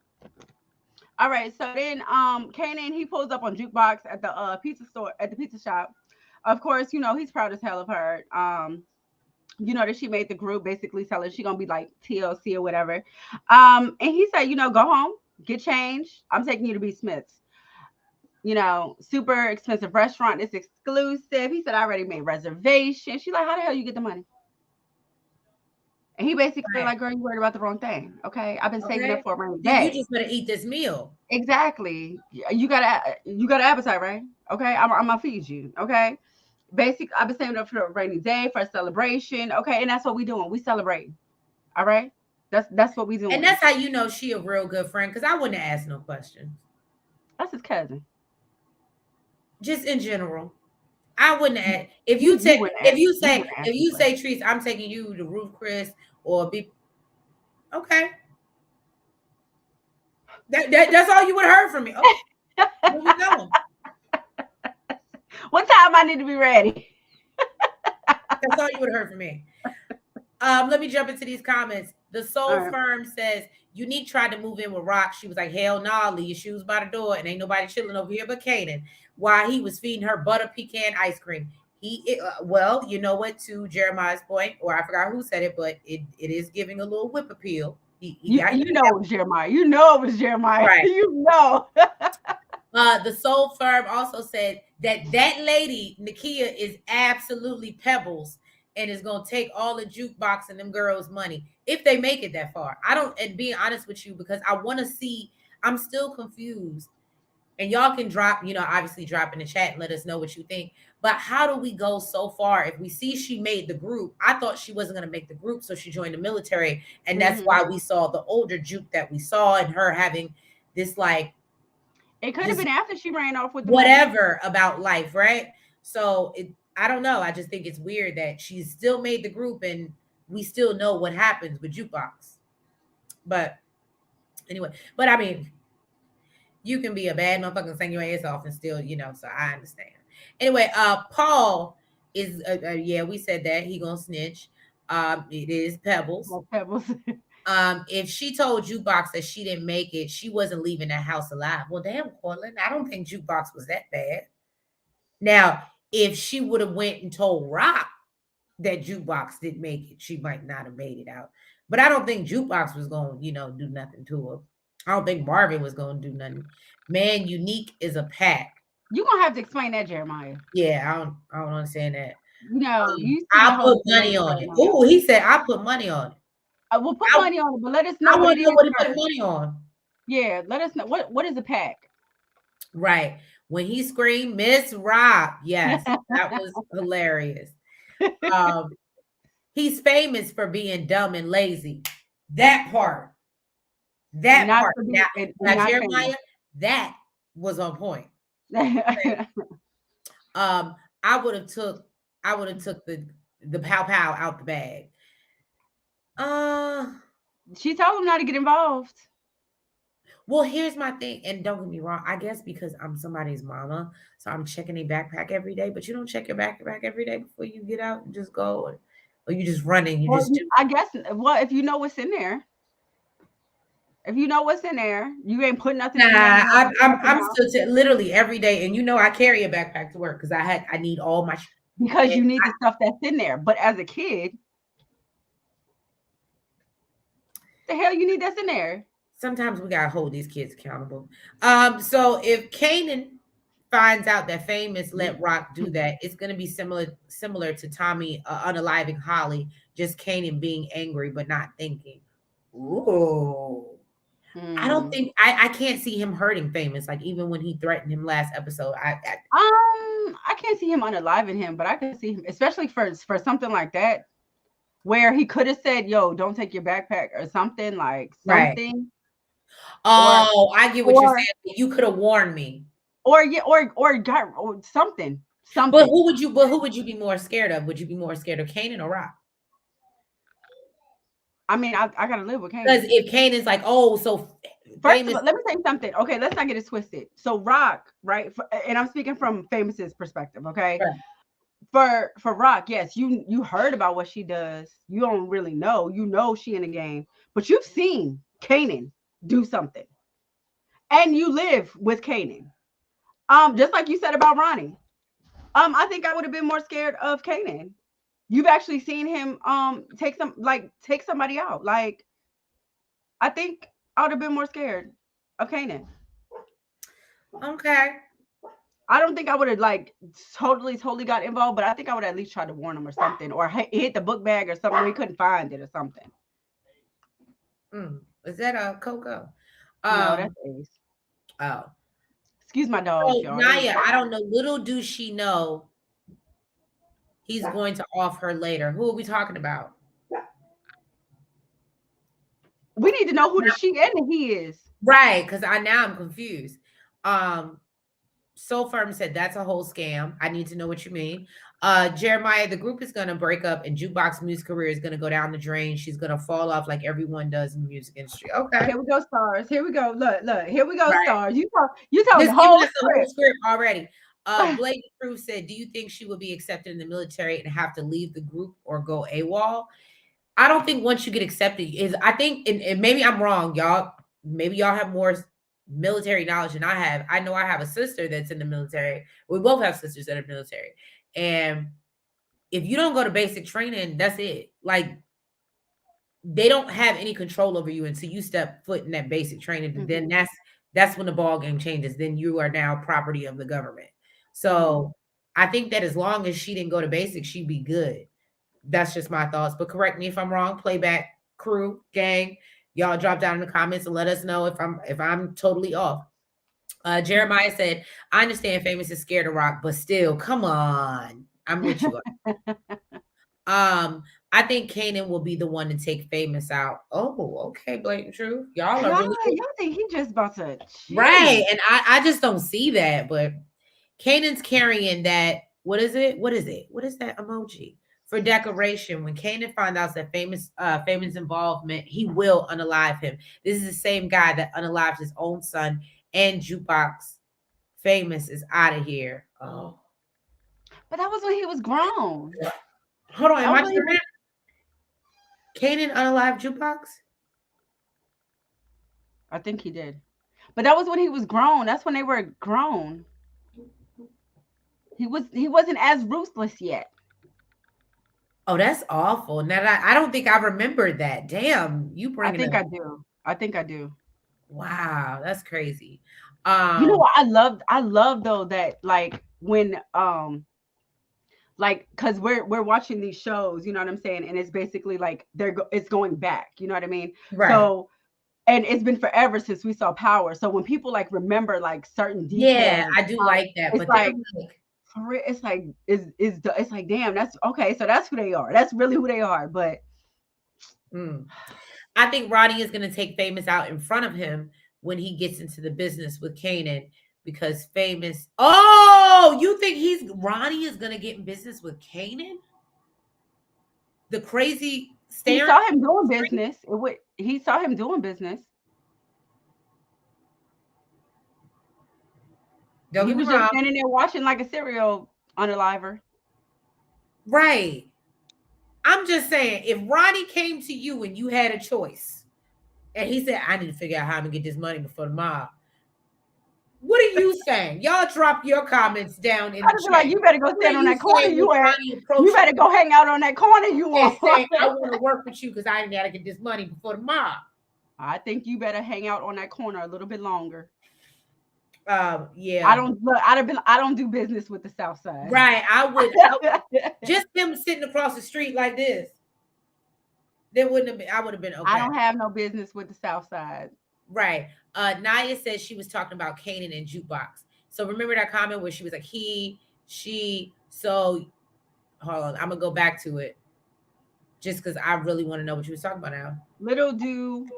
Speaker 2: All right, so then Kanan he pulls up on jukebox at the pizza store at the pizza shop. Of course, he's proud as hell of her. That she made the group basically telling she gonna be like TLC or whatever. And he said, go home, get changed. I'm taking you to B Smith's. Super expensive restaurant. It's exclusive. He said, I already made reservations. She's like, how the hell you get the money? And he basically
Speaker 1: Right.
Speaker 2: like, girl, you worried about the wrong thing. Okay. I've been saving
Speaker 1: Okay.
Speaker 2: up for a rainy
Speaker 1: You
Speaker 2: day.
Speaker 1: just better eat this meal.
Speaker 2: Exactly. You got an appetite, right? Okay. I'm gonna feed you. Okay. I've been saving up for a rainy day for a celebration. Okay. And that's what we doing. We celebrating. All right. That's what we doing.
Speaker 1: And that's how you know she a real good friend, because I wouldn't have asked no questions.
Speaker 2: That's his cousin.
Speaker 1: Just in general. I wouldn't ask if
Speaker 2: You
Speaker 1: you
Speaker 2: you
Speaker 1: take
Speaker 2: wouldn't ask you wouldn't ask
Speaker 1: if
Speaker 2: the
Speaker 1: you say
Speaker 2: question.
Speaker 1: Trees, I'm taking you to Ruth Chris or be okay. That's all you would have heard from me. Okay, where we going?
Speaker 2: What time I need to be ready?
Speaker 1: That's all you would have heard from me. Let me jump into these comments. The
Speaker 2: All
Speaker 1: Soul
Speaker 2: right.
Speaker 1: Firm says Unique tried to move in with Rock. She was like, hell nah, leave your shoes by the door, and ain't nobody chilling over here but Kanan. While he was feeding her butter pecan ice cream. Well, you know what? To Jeremiah's point, or I forgot who said it, but it is giving a little whip appeal. He got
Speaker 2: You know it was Jeremiah. You know it was Jeremiah.
Speaker 1: right.
Speaker 2: You know.
Speaker 1: The Soul Firm also said that that lady Nakia is absolutely pebbles and is gonna take all the jukebox and them girls' money if they make it that far. I don't, and being honest with you, because I want to see. I'm still confused, and y'all can drop, obviously drop in the chat and let us know what you think. But how do we go so far if we see she made the group? I thought she wasn't gonna make the group, so she joined the military, and that's
Speaker 2: Mhm.
Speaker 1: why we saw the older juke that we saw, and her having this like
Speaker 2: It could have
Speaker 1: just
Speaker 2: been after she ran off with the money.
Speaker 1: whatever about life, right? So I don't know. I just think it's weird that she's still made the group and we still know what happens with jukebox. But anyway, but I mean, you can be a bad motherfucker and sing your ass off and still, so I understand. Anyway, Paul is yeah, we said that he gonna snitch. It is Pebbles.
Speaker 2: Like Pebbles.
Speaker 1: If she told Jukebox that she didn't make it, she wasn't leaving that house alive. Well, damn, Cortland, I don't think Jukebox was that bad. Now, if she would have went and told Rock that Jukebox didn't make it, she might not have made it out. But I don't think Jukebox was going to, do nothing to her. I don't think Marvin was going to do nothing. Man, Unique is a pack.
Speaker 2: You gonna have to explain that, Jeremiah.
Speaker 1: Yeah, I don't understand that.
Speaker 2: No, you speaking a
Speaker 1: I'll
Speaker 2: whole
Speaker 1: put
Speaker 2: different
Speaker 1: money
Speaker 2: language
Speaker 1: on
Speaker 2: right
Speaker 1: it.
Speaker 2: now.
Speaker 1: Oh, he said I'll put money on it.
Speaker 2: We'll put
Speaker 1: I,
Speaker 2: money on it, but let us know
Speaker 1: I
Speaker 2: what
Speaker 1: want
Speaker 2: it
Speaker 1: to know
Speaker 2: is
Speaker 1: what to put
Speaker 2: first.
Speaker 1: money on.
Speaker 2: Yeah, let us know what is a pack.
Speaker 1: Right. When he screamed, Miss Rock. Yes, that was hilarious. Um, he's famous for being dumb and lazy. That part.
Speaker 2: and
Speaker 1: That
Speaker 2: not
Speaker 1: part.
Speaker 2: for
Speaker 1: Now,
Speaker 2: being and
Speaker 1: now
Speaker 2: not famous.
Speaker 1: Jeremiah, that was on point. Okay. Um, I would have took the pow pow out the bag. Uh
Speaker 2: She told him not to get involved.
Speaker 1: well, here's my thing, and don't get me wrong. I guess because I'm somebody's mama, so I'm checking a backpack every day. But you don't check your backpack every day before you get out and just go, or you just running. You
Speaker 2: Well,
Speaker 1: just do.
Speaker 2: I guess. Well, if you know what's in there, if you know what's in there, you ain't put nothing
Speaker 1: Nah,
Speaker 2: in there. You don't open nothing
Speaker 1: I'm
Speaker 2: out
Speaker 1: still literally every day, and I carry a backpack to work because I need all my.
Speaker 2: because
Speaker 1: And
Speaker 2: you need the stuff that's in there. But as a kid, the hell you need that's in there?
Speaker 1: sometimes we gotta hold these kids accountable. So if Kanan finds out that Famous let Rock do that, it's gonna be similar to Tommy unaliving Holly, just Kanan being angry but not thinking. Ooh. I don't
Speaker 2: Hmm.
Speaker 1: think I can't see him hurting Famous, like even when he threatened him last episode.
Speaker 2: I can't see him unaliving him, but I can see him, especially for something like that, where he could have said, "Yo, don't take your backpack" or something like
Speaker 1: Right.
Speaker 2: something, or
Speaker 1: Oh, I get what you're
Speaker 2: or
Speaker 1: saying. You could have warned me.
Speaker 2: yeah, or got or something,
Speaker 1: But
Speaker 2: something.
Speaker 1: who would you be more scared of? Would you be more scared of Kanan or Rock?
Speaker 2: I mean, I gotta live with
Speaker 1: Because
Speaker 2: Kanan.
Speaker 1: if Kanan's like, oh, so
Speaker 2: First of
Speaker 1: Famous,
Speaker 2: all, let me say something. Okay, let's not get it twisted. So Rock, right? And I'm speaking from Famous's perspective. Okay,
Speaker 1: right.
Speaker 2: for Rock, yes, you heard about what she does. You don't really know. You know she in the game, but you've seen Kanan do something, and you live with Kanan. Just like you said about Ronnie. I think I would have been more scared of Kanan. You've actually seen him take somebody out. Like I think I would have been more scared of Kanan.
Speaker 1: Okay.
Speaker 2: I don't think I would have like totally got involved, but I think I would at least try to warn him or something, or hit the book bag or something where he couldn't find it or something.
Speaker 1: Is that a Coco?
Speaker 2: No, that's
Speaker 1: Um,
Speaker 2: Ace.
Speaker 1: oh.
Speaker 2: Excuse my dogs,
Speaker 1: So
Speaker 2: y'all.
Speaker 1: Naya, I don't know. Little do she know he's going to off her later. Who are we talking about?
Speaker 2: We need to know who the she and the he is.
Speaker 1: Right, because I'm confused. Um, So Firm said that's a whole scam. I need to know what you mean. Jeremiah, the group is gonna break up and Jukebox music career is gonna go down the drain. She's gonna fall off like everyone does in the music industry. Okay.
Speaker 2: Here we go, stars. Here we go. Look. Here we go,
Speaker 1: Right.
Speaker 2: stars. You told the
Speaker 1: Just giving
Speaker 2: whole
Speaker 1: us the whole
Speaker 2: script.
Speaker 1: script already. Blake Proof said, do you think she would be accepted in the military and have to leave the group or go AWOL? I don't think once you get accepted is I think and maybe I'm wrong, y'all. Maybe y'all have more military knowledge than I have. I know I have a sister that's in the military. We both have sisters that are military. And if you don't go to basic training, that's it. Like they don't have any control over you until you step foot in that basic training. Then
Speaker 2: Mm-hmm.
Speaker 1: that's when the ball game changes. Then you are now property of the government.
Speaker 2: Mm-hmm.
Speaker 1: So I think that as long as she didn't go to basic, she'd be good. That's just my thoughts. But correct me if I'm wrong. Playback crew, gang, y'all drop down in the comments and let us know if I'm totally off. Jeremiah said, I understand Famous is scared of rock, but still, come on. I'm with you. Um, I think Kanan will be the one to take Famous out. Oh, okay, blatant truth. Y'all are
Speaker 2: Y'all,
Speaker 1: really
Speaker 2: y'all think he just about to
Speaker 1: right.
Speaker 2: cheat?
Speaker 1: And I just don't see that, but Kanan's carrying that. What is it? What is it? What is that emoji? For decoration. When Kanan finds out that Famous involvement, he will unalive him. This is the same guy that unalived his own son and Jukebox. Famous is out of here. Oh.
Speaker 2: But that was when he was grown.
Speaker 1: Hold on,
Speaker 2: That
Speaker 1: am
Speaker 2: was
Speaker 1: I
Speaker 2: when he was.
Speaker 1: tripping? Kanan unalive Jukebox?
Speaker 2: I think he did. But that was when he was grown. That's when they were grown. He wasn't as ruthless yet.
Speaker 1: Oh, that's awful. Now that I don't think I remembered that. Damn, you
Speaker 2: I
Speaker 1: bringing
Speaker 2: think
Speaker 1: up.
Speaker 2: I do. I think I do.
Speaker 1: Wow, that's crazy.
Speaker 2: You know
Speaker 1: Um,
Speaker 2: what I love though that like when like because we're watching these shows, you know what I'm saying, and it's basically like it's going back, you know what I mean.
Speaker 1: right.
Speaker 2: So and it's been forever since we saw Power, so when people like remember like certain
Speaker 1: Yeah,
Speaker 2: details of
Speaker 1: I do
Speaker 2: Power,
Speaker 1: like that.
Speaker 2: it's
Speaker 1: But then
Speaker 2: like
Speaker 1: I'm like,
Speaker 2: it's like it's like damn, that's okay, so that's who they are, that's really who they are. But
Speaker 1: mm. I think Roddy is gonna take Famous out in front of him when he gets into the business with Kanan because Famous. Oh, you think he's Ronnie is gonna get in business with Kanan? The crazy
Speaker 2: he
Speaker 1: staring.
Speaker 2: saw him doing business, he saw him doing business.
Speaker 1: Don't
Speaker 2: He
Speaker 1: get me
Speaker 2: was just
Speaker 1: wrong.
Speaker 2: standing there watching like a serial unaliver.
Speaker 1: Right. I'm just saying, if Ronnie came to you and you had a choice, and he said, "I need to figure out how I'm gonna get this money before the mob," what are you saying? Y'all drop your comments down in the
Speaker 2: I'd be like,
Speaker 1: chat.
Speaker 2: you better go
Speaker 1: What are
Speaker 2: stand on
Speaker 1: you
Speaker 2: that corner
Speaker 1: saying when
Speaker 2: you at.
Speaker 1: Ronnie
Speaker 2: You
Speaker 1: approached
Speaker 2: better go hang out on that corner you
Speaker 1: and
Speaker 2: on.
Speaker 1: saying, "I want to work with you because I gotta get this money before the mob"?
Speaker 2: I think you better hang out on that corner a little bit longer.
Speaker 1: Yeah,
Speaker 2: I don't do business with the South Side.
Speaker 1: right. Just him sitting across the street like this. There wouldn't have been. I would have been
Speaker 2: I
Speaker 1: okay.
Speaker 2: don't have no business with the South Side.
Speaker 1: Right. Naya says she was talking about Kanan and Jukebox. So remember that comment where she was like, he, she. So hold on, I'm gonna go back to it just because I really want to know what you was talking about now.
Speaker 2: Little do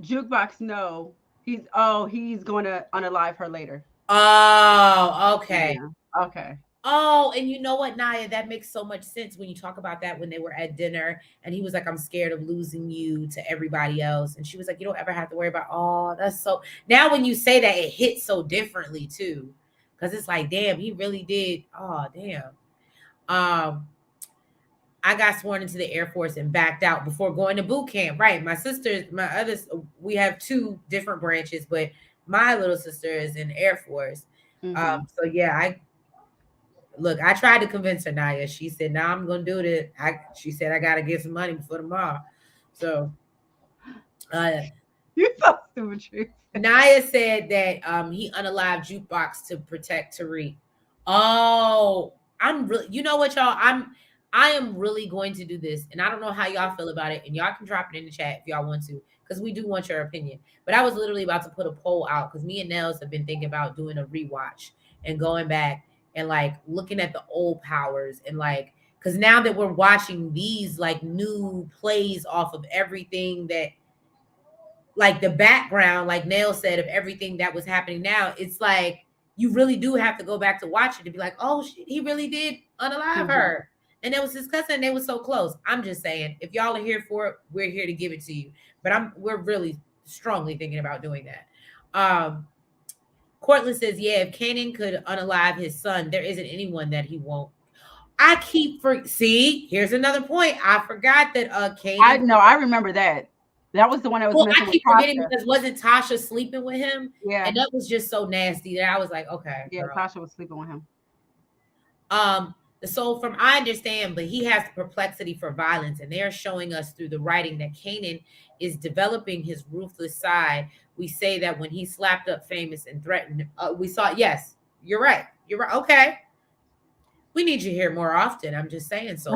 Speaker 2: Jukebox know he's going to unalive her later.
Speaker 1: Oh, okay.
Speaker 2: Yeah. Okay.
Speaker 1: Oh, and you know what, Naya? That makes so much sense when you talk about that when they were at dinner and he was like, I'm scared of losing you to everybody else. And she was like, you don't ever have to worry about, oh, that's so. Now, when you say that, it hits so differently too. Cause it's like, damn, he really did. Oh, damn. Um, I got sworn into the Air Force and backed out before going to boot camp. Right. My sisters, my others, we have two different branches, but my little sister is in Air Force.
Speaker 2: Mhm.
Speaker 1: So yeah, I tried to convince her, Naya. She said, "No, I'm gonna do it." She said I gotta get some money before tomorrow. So uh
Speaker 2: You so stupid, Tree.
Speaker 1: Naya said that he unalived jukebox to protect Tariq. Oh, I'm really, you know what, y'all? I am really going to do this, and I don't know how y'all feel about it, and y'all can drop it in the chat if y'all want to, because we do want your opinion. But I was literally about to put a poll out because me and Nellz have been thinking about doing a rewatch and going back and like looking at the old powers and like because now that we're watching these like new plays off of everything that like the background, like Nail said, of everything that was happening now, it's like you really do have to go back to watch it to be like, oh shit, he really did unalive
Speaker 2: Mhm.
Speaker 1: her. And that was his cousin, and they were so close. I'm just saying, if y'all are here for it, we're here to give it to you. But we're really strongly thinking about doing that. Cortland says, yeah, if Kanan could unalive his son, there isn't anyone that he won't. I keep see, here's another point. I forgot that
Speaker 2: I
Speaker 1: Kanan
Speaker 2: know, I remember that. That was the one that was
Speaker 1: Well, I
Speaker 2: messing with
Speaker 1: keep forgetting
Speaker 2: Tasha.
Speaker 1: because wasn't Tasha sleeping with him?
Speaker 2: Yeah.
Speaker 1: And that was just so nasty that I was like, okay,
Speaker 2: Yeah,
Speaker 1: girl.
Speaker 2: Tasha was sleeping with him.
Speaker 1: Um, so from I understand, but he has the perplexity for violence, and they're showing us through the writing that Kanan is developing his ruthless side. We say that when he slapped up Famous and threatened, we saw. Yes, you're right. You're right. Okay, we need you here more often. I'm just saying. So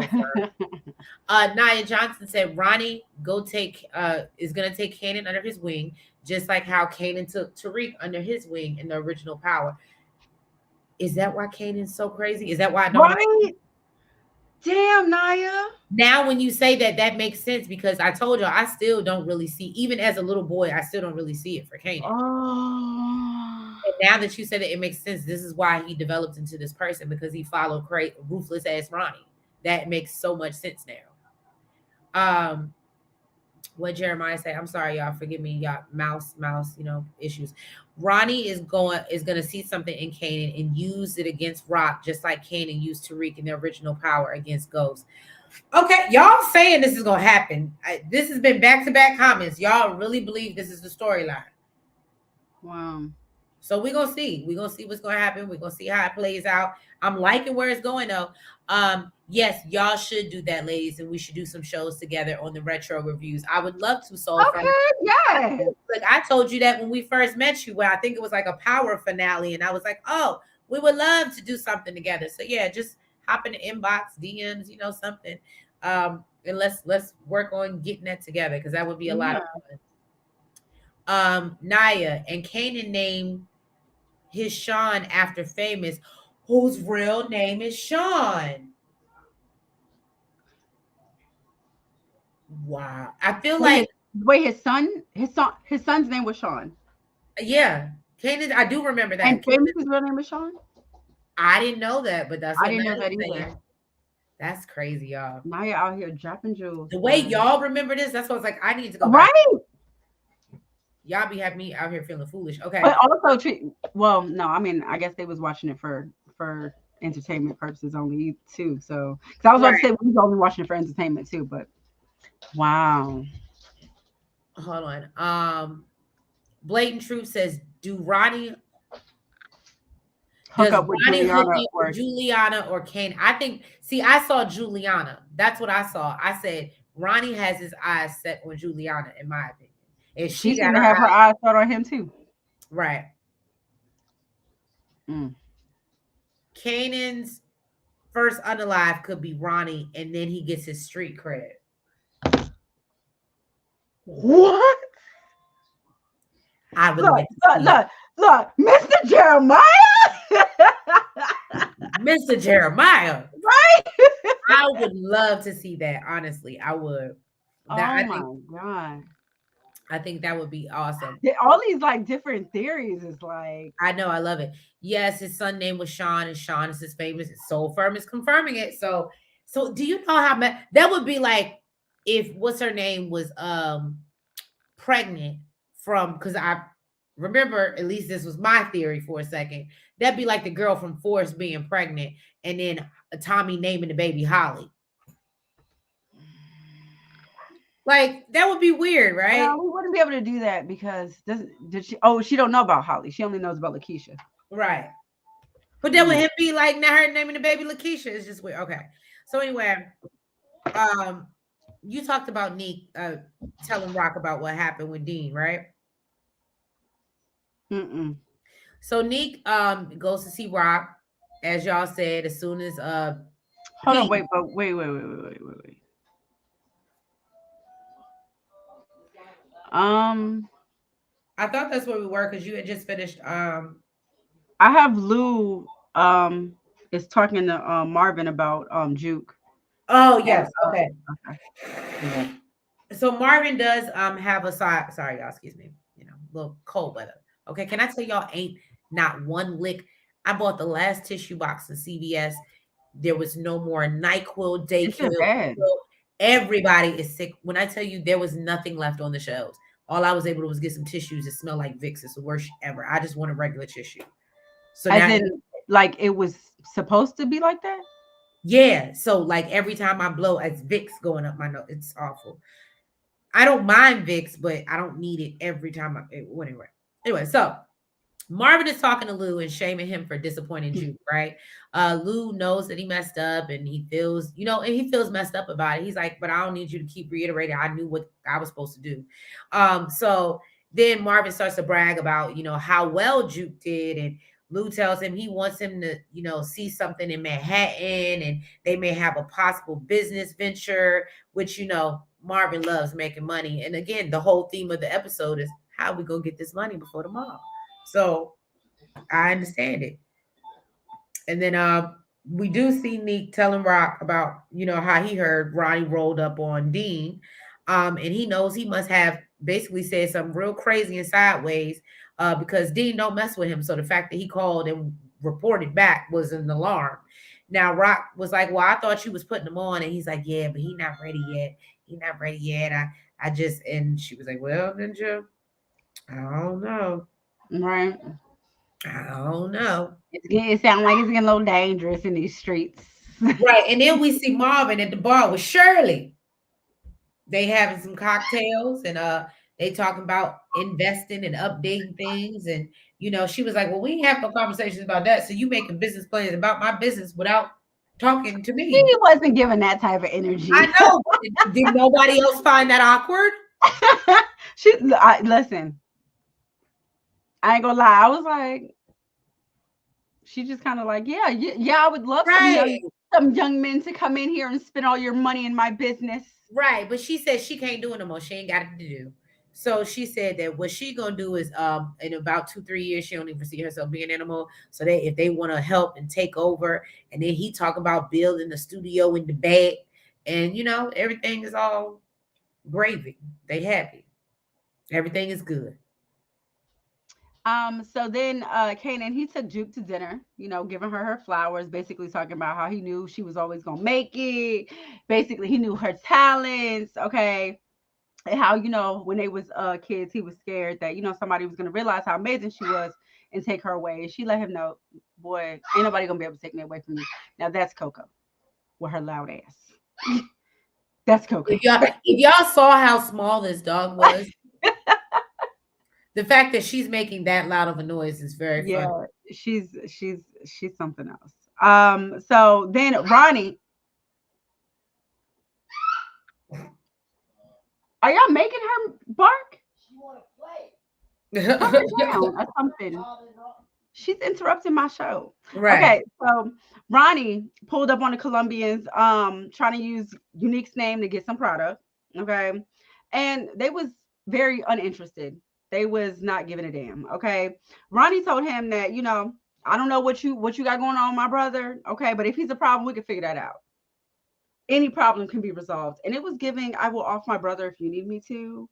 Speaker 1: Nia Johnson said Ronnie go take is gonna take Kanan under his wing, just like how Kanan took Tariq under his wing in the original Power. Is that why Kanan's so crazy? Is that why I don't like him?
Speaker 2: Right? Damn, Naya.
Speaker 1: Now when you say that, that makes sense because I told you I still don't really see, even as a little boy, I still don't really see it for Kanan.
Speaker 2: Oh.
Speaker 1: And now that you said it, it makes sense. This is why he developed into this person because he followed ruthless ass Ronnie. That makes so much sense now. What Jeremiah say? I'm sorry, y'all. Forgive me, y'all. Mouse, issues. Ronnie is gonna see something in Kanan and use it against Rock, just like Kanan used Tariq in the original Power against Ghost. Okay, y'all saying this is gonna happen. This has been back-to-back comments. Y'all really believe this is the storyline.
Speaker 2: Wow.
Speaker 1: So we're gonna see. We're gonna see what's gonna happen. We're gonna see how it plays out. I'm liking where it's going though. Yes, y'all should do that, ladies, and we should do some shows together on the retro reviews. I would love to, Soul Friend.
Speaker 2: Okay, yeah.
Speaker 1: Like I told you that when we first met you, where I think it was like a Power finale, and I was like, oh, we would love to do something together. So yeah, just hop in the inbox, DMs, something. And let's work on getting that together because that would be a lot of fun. Naya and Kanan named his Sean after Famous, whose real name is Sean. Wow. I feel like
Speaker 2: his son's name was Sean.
Speaker 1: yeah. Kanan, I do remember that.
Speaker 2: And Famous's real name was Sean?
Speaker 1: I didn't know that, but that's
Speaker 2: I
Speaker 1: what
Speaker 2: didn't know
Speaker 1: Naya's
Speaker 2: that either.
Speaker 1: saying. That's crazy, y'all.
Speaker 2: Naya out here dropping jewels.
Speaker 1: The way y'all remember this, that's what I was like, I need to go
Speaker 2: right.
Speaker 1: back. Y'all be having me out here feeling foolish. Okay.
Speaker 2: But also well, no, I mean, I guess they was watching it for entertainment purposes only too. So because I was about to say we was only watching it for entertainment too, but wow.
Speaker 1: Hold on. Blatant Truth says, do Ronnie
Speaker 2: hook up with
Speaker 1: Juliana or Kane? I think, I saw Juliana. That's what I saw. I said Ronnie has his eyes set on Juliana, in my opinion. And
Speaker 2: she's gonna have her eyes set on him too.
Speaker 1: Right. Kanan's first unalive could be Ronnie, and then he gets his street credit.
Speaker 2: What?
Speaker 1: I would
Speaker 2: look, Mr. Jeremiah.
Speaker 1: Mr. Jeremiah.
Speaker 2: Right?
Speaker 1: I would love to see that. Honestly, I would.
Speaker 2: God.
Speaker 1: I think that would be awesome.
Speaker 2: All these like different theories is like.
Speaker 1: I know, I love it. Yes, his son name was Sean, and Sean is his famous. Soul Firm is confirming it. So do you know how that would be like if what's her name was pregnant from, because I remember, at least this was my theory for a second, that'd be like the girl from Forrest being pregnant and then Tommy naming the baby Holly. Like that would be weird, right?
Speaker 2: No, we wouldn't be able to do that because she don't know about Holly. She only knows about Lakeisha.
Speaker 1: Right. But that would be like now her naming the baby Lakeisha is just weird. Okay. So anyway, you talked about Neek telling Rock about what happened with Dean, right? So Neek goes to see Rock, as y'all said, as soon as
Speaker 2: hold on, wait.
Speaker 1: I thought that's where we were because you had just finished.
Speaker 2: I have Lou is talking to Marvin about Juke.
Speaker 1: Oh yes, okay. Yeah. So Marvin does have a side. Sorry, y'all, excuse me. A little cold weather. Okay, can I tell y'all ain't not one lick? I bought the last tissue box in CVS. There was no more NyQuil, Dayquil. Everybody is sick. When I tell you there was nothing left on the shelves, all I was able to was get some tissues that smell like Vicks. It's the worst ever. I just want a regular tissue. So
Speaker 2: like it was supposed to be like that?
Speaker 1: Yeah. So like every time I blow, it's Vicks going up my nose. It's awful. I don't mind Vicks, but I don't need it every time. Whatever. Anyway, so Marvin is talking to Lou and shaming him for disappointing Juke, right? Lou knows that he messed up and he feels, and he feels messed up about it. He's like, but I don't need you to keep reiterating. I knew what I was supposed to do. So then Marvin starts to brag about, how well Juke did. And Lou tells him he wants him to, see something in Manhattan and they may have a possible business venture, which, Marvin loves making money. And again, the whole theme of the episode is how we gonna get this money before tomorrow. So I understand it. And then we do see Neek telling Rock about, how he heard Ronnie rolled up on Dean. And he knows he must have basically said something real crazy and sideways because Dean don't mess with him. So the fact that he called and reported back was an alarm. Now Rock was like, well, I thought you was putting him on. And he's like, yeah, but he not ready yet. He not ready yet. I just, and she was like, well, didn't you? I don't know.
Speaker 2: Right.
Speaker 1: I don't know.
Speaker 2: It sounds like it's getting a little dangerous in these streets.
Speaker 1: Right. And then we see Marvin at the bar with Shirley. They having some cocktails and they talking about investing and updating things. And she was like, well, we ain't have no conversations about that. So you making business plans about my business without talking to me.
Speaker 2: He wasn't giving that type of energy.
Speaker 1: I know. Did nobody else find that awkward?
Speaker 2: Listen, I ain't gonna lie. I was like, she just kind of like, yeah, I would love some young men to come in here and spend all your money in my business.
Speaker 1: Right, but she said she can't do it no more. She ain't got it to do. So she said that what she gonna do is in about 2-3 years she don't even see herself being animal. So that if they want to help and take over, and then he talk about building the studio in the back, and everything is all gravy. They happy. Everything is good.
Speaker 2: So then Kanan, he took Juke to dinner, giving her flowers, basically talking about how he knew she was always gonna make it. Basically, he knew her talents, okay. And how, when they was kids, he was scared that, somebody was gonna realize how amazing she was and take her away. And she let him know, boy, ain't nobody gonna be able to take me away from you. Now that's Coco with her loud ass. That's Coco.
Speaker 1: If y'all saw how small this dog was, the fact that she's making that loud of a noise is very funny.
Speaker 2: She's something else. So then Ronnie, are y'all making her bark?
Speaker 3: She want to
Speaker 2: play. Down or something. She's interrupting my show.
Speaker 1: Right.
Speaker 2: Okay, so Ronnie pulled up on the Colombians, trying to use Unique's name to get some product. Okay, and they was very uninterested. They was not giving a damn. Okay. Ronnie told him that, I don't know what you got going on, my brother. Okay. But if he's a problem, we can figure that out. Any problem can be resolved. And it was giving, I will off my brother if you need me to.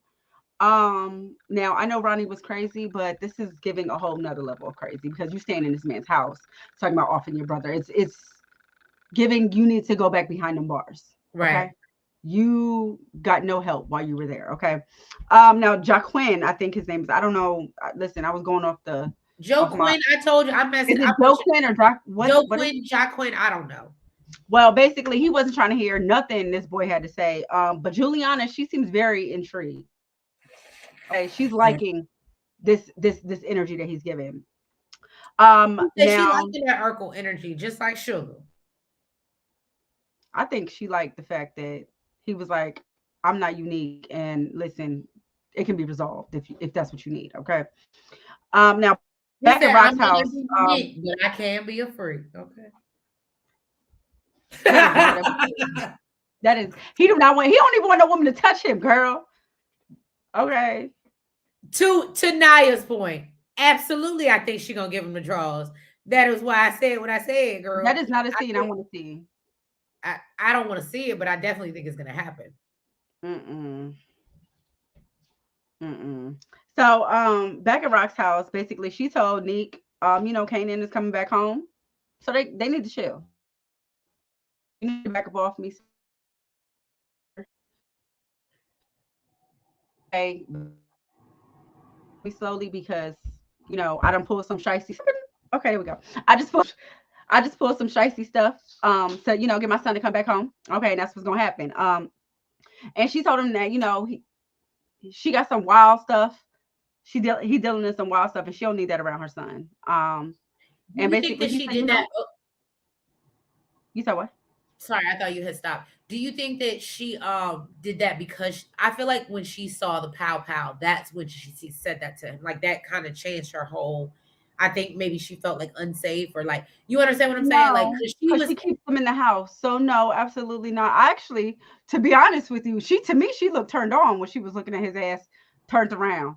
Speaker 2: Now I know Ronnie was crazy, but this is giving a whole nother level of crazy because you stand in this man's house talking about offing your brother. It's giving, you need to go back behind them bars.
Speaker 1: Right.
Speaker 2: Okay? You got no help while you were there. Okay. Now Jaquin, I think his name is, I don't know. Listen, I was going off the
Speaker 1: Joe Quinn. I told you I messed
Speaker 2: up. Is it Joe Quinn or
Speaker 1: Joe Quinn, Jaquin? I don't know.
Speaker 2: Well, basically, he wasn't trying to hear nothing this boy had to say. But Juliana, she seems very intrigued. Okay, she's liking this energy that he's giving.
Speaker 1: Now she liking that Urkel energy, just like Sugar.
Speaker 2: I think she liked the fact that he was like, I'm not unique, and listen, it can be resolved if that's what you need. Okay. Now back at Rock's house,
Speaker 1: unique, but I can be a freak. Okay.
Speaker 2: That is, he do not want. He don't even want no woman to touch him, girl. Okay.
Speaker 1: To Naya's point, absolutely, I think she gonna give him the draws. That is why I said what I said, girl.
Speaker 2: That is not a scene I want to see.
Speaker 1: I don't want to see it, but I definitely think it's gonna happen.
Speaker 2: So back at Rock's house, basically she told Neek, Kanan is coming back home. So they need to chill. You need to back up off me. Okay. Me slowly because I done pulled some shicey. Okay, there we go. I just pulled some shicey stuff. To get my son to come back home. Okay, and that's what's gonna happen. And she told him that she got some wild stuff. He dealing in some wild stuff, and she don't need that around her son.
Speaker 1: Do
Speaker 2: And
Speaker 1: you think
Speaker 2: basically
Speaker 1: that
Speaker 2: he
Speaker 1: she
Speaker 2: said, you
Speaker 1: did
Speaker 2: know,
Speaker 1: that?
Speaker 2: you said what?
Speaker 1: Sorry, I thought you had stopped. Do you think that she did that because I feel like when she saw the pow pow, that's when she said that to him. Like that kind of changed her whole. I think maybe she felt like unsafe or like you understand what I'm saying? Like
Speaker 2: No,
Speaker 1: because she
Speaker 2: because
Speaker 1: was
Speaker 2: she keeps them in the house. So no, absolutely not. Actually, to be honest with you, to me she looked turned on when she was looking at his ass turned around.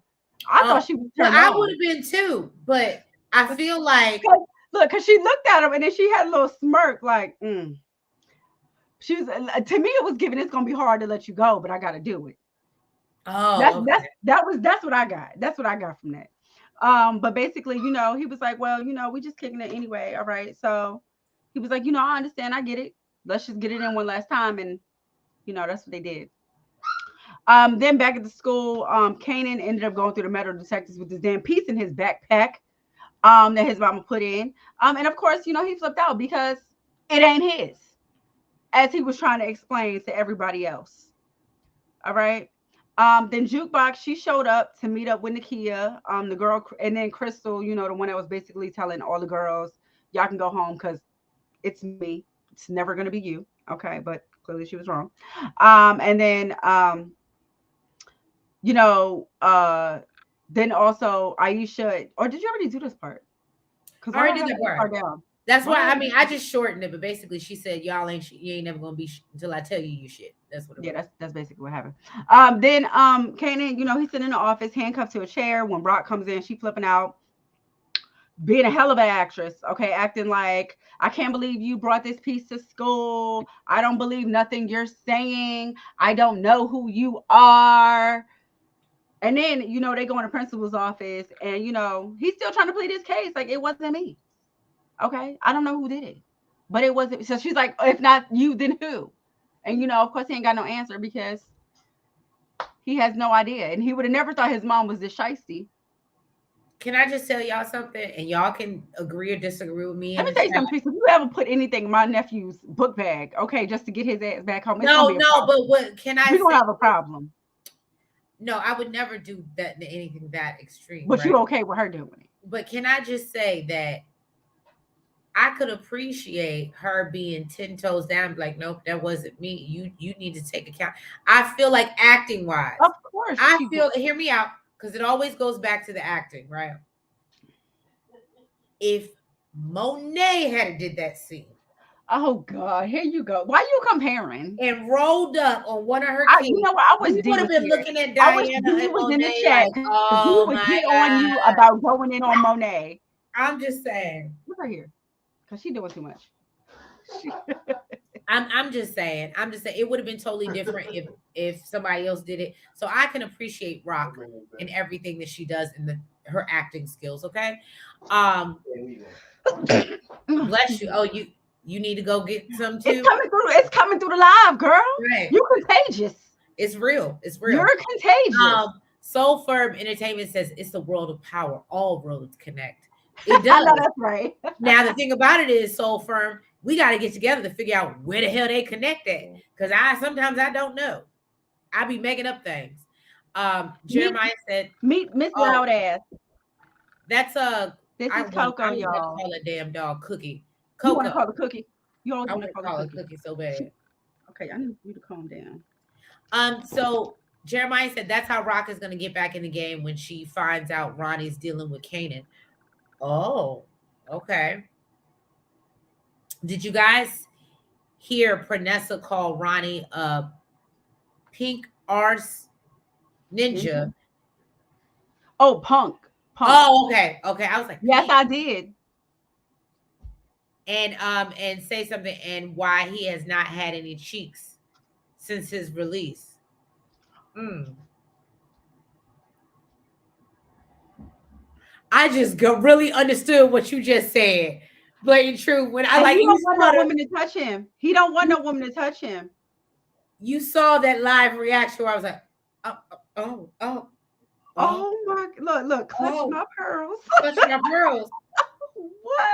Speaker 2: I thought she was
Speaker 1: well,
Speaker 2: turned
Speaker 1: I would
Speaker 2: on.
Speaker 1: have been too, but I feel like
Speaker 2: 'Cause- Look, because she looked at him and then she had a little smirk, like, she was to me, it was giving it's gonna be hard to let you go, but I gotta do it.
Speaker 1: oh okay.
Speaker 2: That's what I got. That's what I got from that. But basically, he was like, well, we just kicking it anyway. All right. So he was like, I understand, I get it. Let's just get it in one last time. And that's what they did. Then back at the school, Kanan ended up going through the metal detectors with this damn piece in his backpack that his mama put in. And of course, he flipped out because it ain't his, as he was trying to explain to everybody else. All right. Then Jukebox, she showed up to meet up with Nakia, the girl, and then Crystal, the one that was basically telling all the girls, y'all can go home because it's me. It's never gonna be you. Okay, but clearly she was wrong. And then you know, then also Aisha, or did you already do this part? Because
Speaker 1: I
Speaker 2: why do I
Speaker 1: already
Speaker 2: have
Speaker 1: did that
Speaker 2: this
Speaker 1: part.
Speaker 2: part down?
Speaker 1: That's
Speaker 2: Why do
Speaker 1: why
Speaker 2: I
Speaker 1: I
Speaker 2: have
Speaker 1: mean I just shortened it, but basically she said y'all ain't you ain't never gonna be until I tell you you shit. That's what it
Speaker 2: Yeah,
Speaker 1: was.
Speaker 2: that's basically what happened. Then Kanan, he's sitting in the office, handcuffed to a chair. When Brock comes in, she flipping out, being a hell of an actress, okay, acting like I can't believe you brought this piece to school. I don't believe nothing you're saying. I don't know who you are. And then, they go in the principal's office and, he's still trying to plead his case. Like, it wasn't me. Okay. I don't know who did it, but it wasn't. So she's like, if not you, then who? And, of course, he ain't got no answer because he has no idea. And he would have never thought his mom was this shisty.
Speaker 1: Can I just tell y'all something and y'all can agree or disagree with me
Speaker 2: Let
Speaker 1: in
Speaker 2: me
Speaker 1: the
Speaker 2: tell you
Speaker 1: chat?
Speaker 2: something, Teresa. If you ever put anything in my nephew's book bag, okay, just to get his ass back home, it's gonna
Speaker 1: No,
Speaker 2: be a
Speaker 1: no,
Speaker 2: problem.
Speaker 1: but what can I
Speaker 2: We're gonna
Speaker 1: say?
Speaker 2: have a problem.
Speaker 1: No, I would never do that anything that extreme,
Speaker 2: But
Speaker 1: right?
Speaker 2: you okay with her doing it?
Speaker 1: But can I just say that I could appreciate her being 10 toes down, like, nope, that wasn't me. You need to take account. I feel like acting wise,
Speaker 2: Of course
Speaker 1: I
Speaker 2: she would.
Speaker 1: feel hear me out, because it always goes back to the acting, right? If Monet had did that scene
Speaker 2: Oh God, here you go. Why you comparing?
Speaker 1: and rolled up on one of her
Speaker 2: You
Speaker 1: kids,
Speaker 2: know what? I wish
Speaker 1: we
Speaker 2: D
Speaker 1: would have
Speaker 2: was
Speaker 1: been
Speaker 2: here.
Speaker 1: looking at
Speaker 2: I wish
Speaker 1: Diana
Speaker 2: D
Speaker 1: and
Speaker 2: was in the
Speaker 1: Monet
Speaker 2: chat
Speaker 1: like,
Speaker 2: because he
Speaker 1: oh
Speaker 2: would
Speaker 1: my
Speaker 2: get on
Speaker 1: God.
Speaker 2: you about going in on Monet.
Speaker 1: I'm just saying.
Speaker 2: Look right here, because she doing too much.
Speaker 1: I'm just saying. I'm just saying it would have been totally different if somebody else did it. So I can appreciate Rock and everything that she does in her acting skills. Okay. Um, bless
Speaker 2: Excuse
Speaker 1: you.
Speaker 2: me.
Speaker 1: Oh, you need to go get some
Speaker 2: It's
Speaker 1: too.
Speaker 2: coming through. It's coming through the live, girl.
Speaker 1: Right.
Speaker 2: You contagious.
Speaker 1: It's real. It's real.
Speaker 2: You're contagious.
Speaker 1: Soul Firm Entertainment says it's the world of power. All worlds connect. It
Speaker 2: I know
Speaker 1: does.
Speaker 2: that's right.
Speaker 1: Now the thing about it is, Soul Firm, we got to get together to figure out where the hell they connect at. Because sometimes I don't know. I be making up things.
Speaker 2: Meet
Speaker 1: Jeremiah said,
Speaker 2: meet Miss
Speaker 1: "Oh,
Speaker 2: Loud Ass.
Speaker 1: that's a
Speaker 2: This
Speaker 1: I
Speaker 2: is
Speaker 1: want. I
Speaker 2: Coco,
Speaker 1: don't want to
Speaker 2: y'all.
Speaker 1: call a damn dog Cookie,
Speaker 2: You want to
Speaker 1: Coco.
Speaker 2: call the cookie? You always
Speaker 1: I
Speaker 2: want
Speaker 1: want
Speaker 2: to
Speaker 1: to
Speaker 2: call the
Speaker 1: call it
Speaker 2: cookie.
Speaker 1: Cookie so bad.
Speaker 2: Okay, I need you to calm down.
Speaker 1: So Jeremiah said that's how Rock is going to get back in the game when she finds out Ronnie's dealing with Kanan. Oh, okay. Did you guys hear Pranessa call Ronnie a pink arse ninja?
Speaker 2: Ninja. Oh, punk.
Speaker 1: Oh, okay, okay. I was like
Speaker 2: Yes,
Speaker 1: pink,
Speaker 2: I did.
Speaker 1: and say something and why he has not had any cheeks since his release. Mm. I just really understood what you just said. Blatant truth. When I
Speaker 2: And
Speaker 1: like
Speaker 2: he
Speaker 1: you
Speaker 2: don't want
Speaker 1: saw
Speaker 2: no
Speaker 1: the,
Speaker 2: woman to touch him. He don't want no woman to touch him.
Speaker 1: you saw that live reaction where I was like, oh, oh, oh, oh,
Speaker 2: Oh my! Look, clutch
Speaker 1: oh,
Speaker 2: my pearls.
Speaker 1: clutch my pearls.